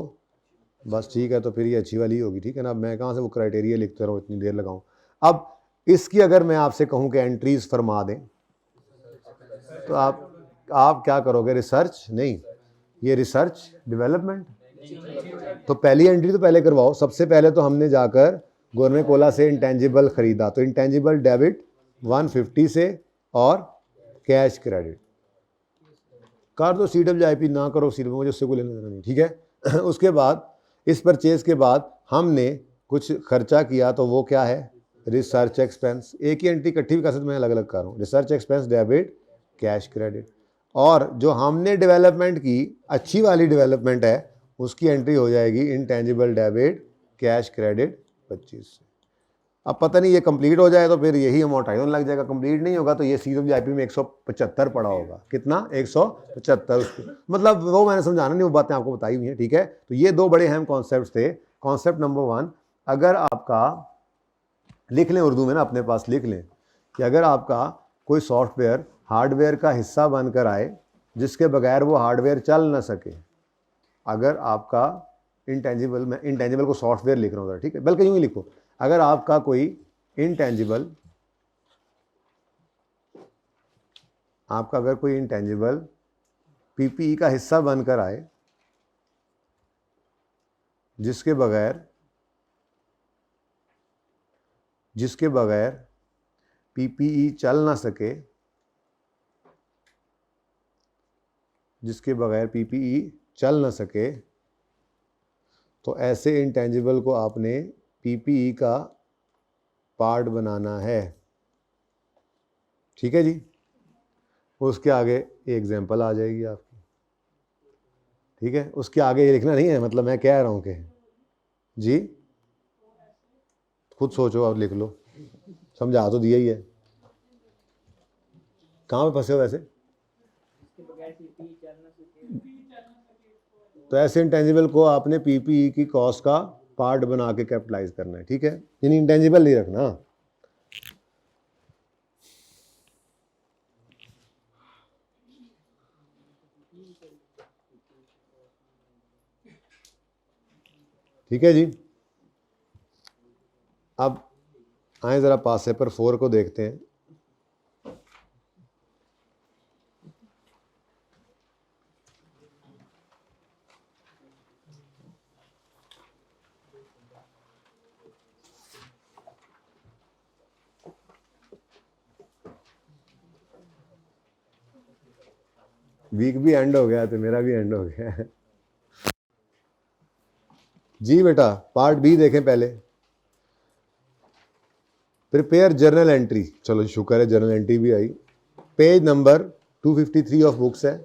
बस ठीक है, तो फिर ये अच्छी वाली होगी, ठीक है ना। अब मैं कहाँ से वो क्राइटेरिया लिखते रहूँ, इतनी देर लगाऊँ। अब इसकी अगर मैं आपसे कहूँ कि एंट्रीज फरमा दें तो आप क्या करोगे? रिसर्च नहीं, ये रिसर्च डेवलपमेंट। तो पहली एंट्री तो पहले करवाओ। सबसे पहले तो हमने जाकर गोरमे कोला से इंटेंजिबल खरीदा, तो इंटेंजिबल डेबिट 150 से और कैश क्रेडिट कर दो। CWIP ना करो, मुझे उससे कोई लेना देना नहीं, ठीक है। उसके बाद इस परचेज के बाद हमने कुछ खर्चा किया, तो वो क्या है? Research expense. एक ही एंट्री इकट्ठी भी कर सकते, मैं अलग अलग कर रहा हूँ। Research expense debit cash credit. और जो हमने डेवलपमेंट की, अच्छी वाली डेवलपमेंट है, उसकी एंट्री हो जाएगी इंटेंजिबल डेबिट कैश क्रेडिट 25 से। अब पता नहीं ये कंप्लीट हो जाए तो फिर यही अमोर्टाइजन लग जाएगा, कंप्लीट नहीं होगा तो ये CWIP में 175 पड़ा होगा। कितना? 175। मतलब वो मैंने समझाना नहीं, वो बातें आपको बताई हुई हैं, ठीक है। तो ये दो बड़े अहम कॉन्सेप्ट थे। कॉन्सेप्ट नंबर 1, अगर आपका, लिख लें उर्दू में ना, अपने पास लिख लें कि अगर आपका कोई सॉफ्टवेयर हार्डवेयर का हिस्सा बनकर आए जिसके बगैर वो हार्डवेयर चल ना सके, अगर आपका इंटेंजिबल, मैं इंटेंजिबल को सॉफ्टवेयर लिख रहा हूँ, ठीक है, बल्कि यूँ ही लिखो, अगर आपका कोई इंटेंजिबल, आपका अगर कोई इंटेंजिबल PPE का हिस्सा बनकर आए जिसके बगैर PPE चल ना सके, जिसके बगैर PPE चल ना सके, तो ऐसे इंटेंजिबल को आपने PPE का पार्ट बनाना है, ठीक है जी। उसके आगे एग्जाम्पल आ जाएगी आपकी, ठीक है। उसके आगे ये लिखना नहीं है, मतलब मैं कह रहा हूँ कि जी खुद सोचो और लिख लो, समझा तो दिया ही है। कहाँ पे फंसे हो वैसे? तो ऐसे इंटेंजिबल को आपने PPE की कॉस्ट का पार्ट बना के कैपिटलाइज करना है, ठीक है। यानी इंटेंजिबल नहीं रखना। ठीक है जी। अब आए जरा पास पेपर 4 को देखते हैं। वीक भी एंड हो गया तो मेरा भी एंड हो गया है जी। बेटा पार्ट बी देखें पहले, प्रिपेयर जर्नल एंट्री। चलो शुक्र है जर्नल एंट्री भी आई। पेज नंबर 253 ऑफ बुक्स है।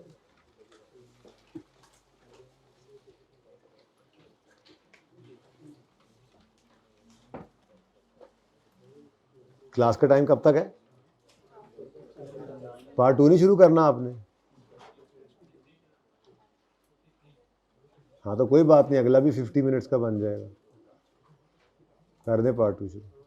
क्लास का टाइम कब तक है? पार्ट 2 नहीं शुरू करना आपने? हाँ तो कोई बात नहीं, अगला भी 50 मिनट्स का बन जाएगा। कर दे पार्ट 2 शुरू।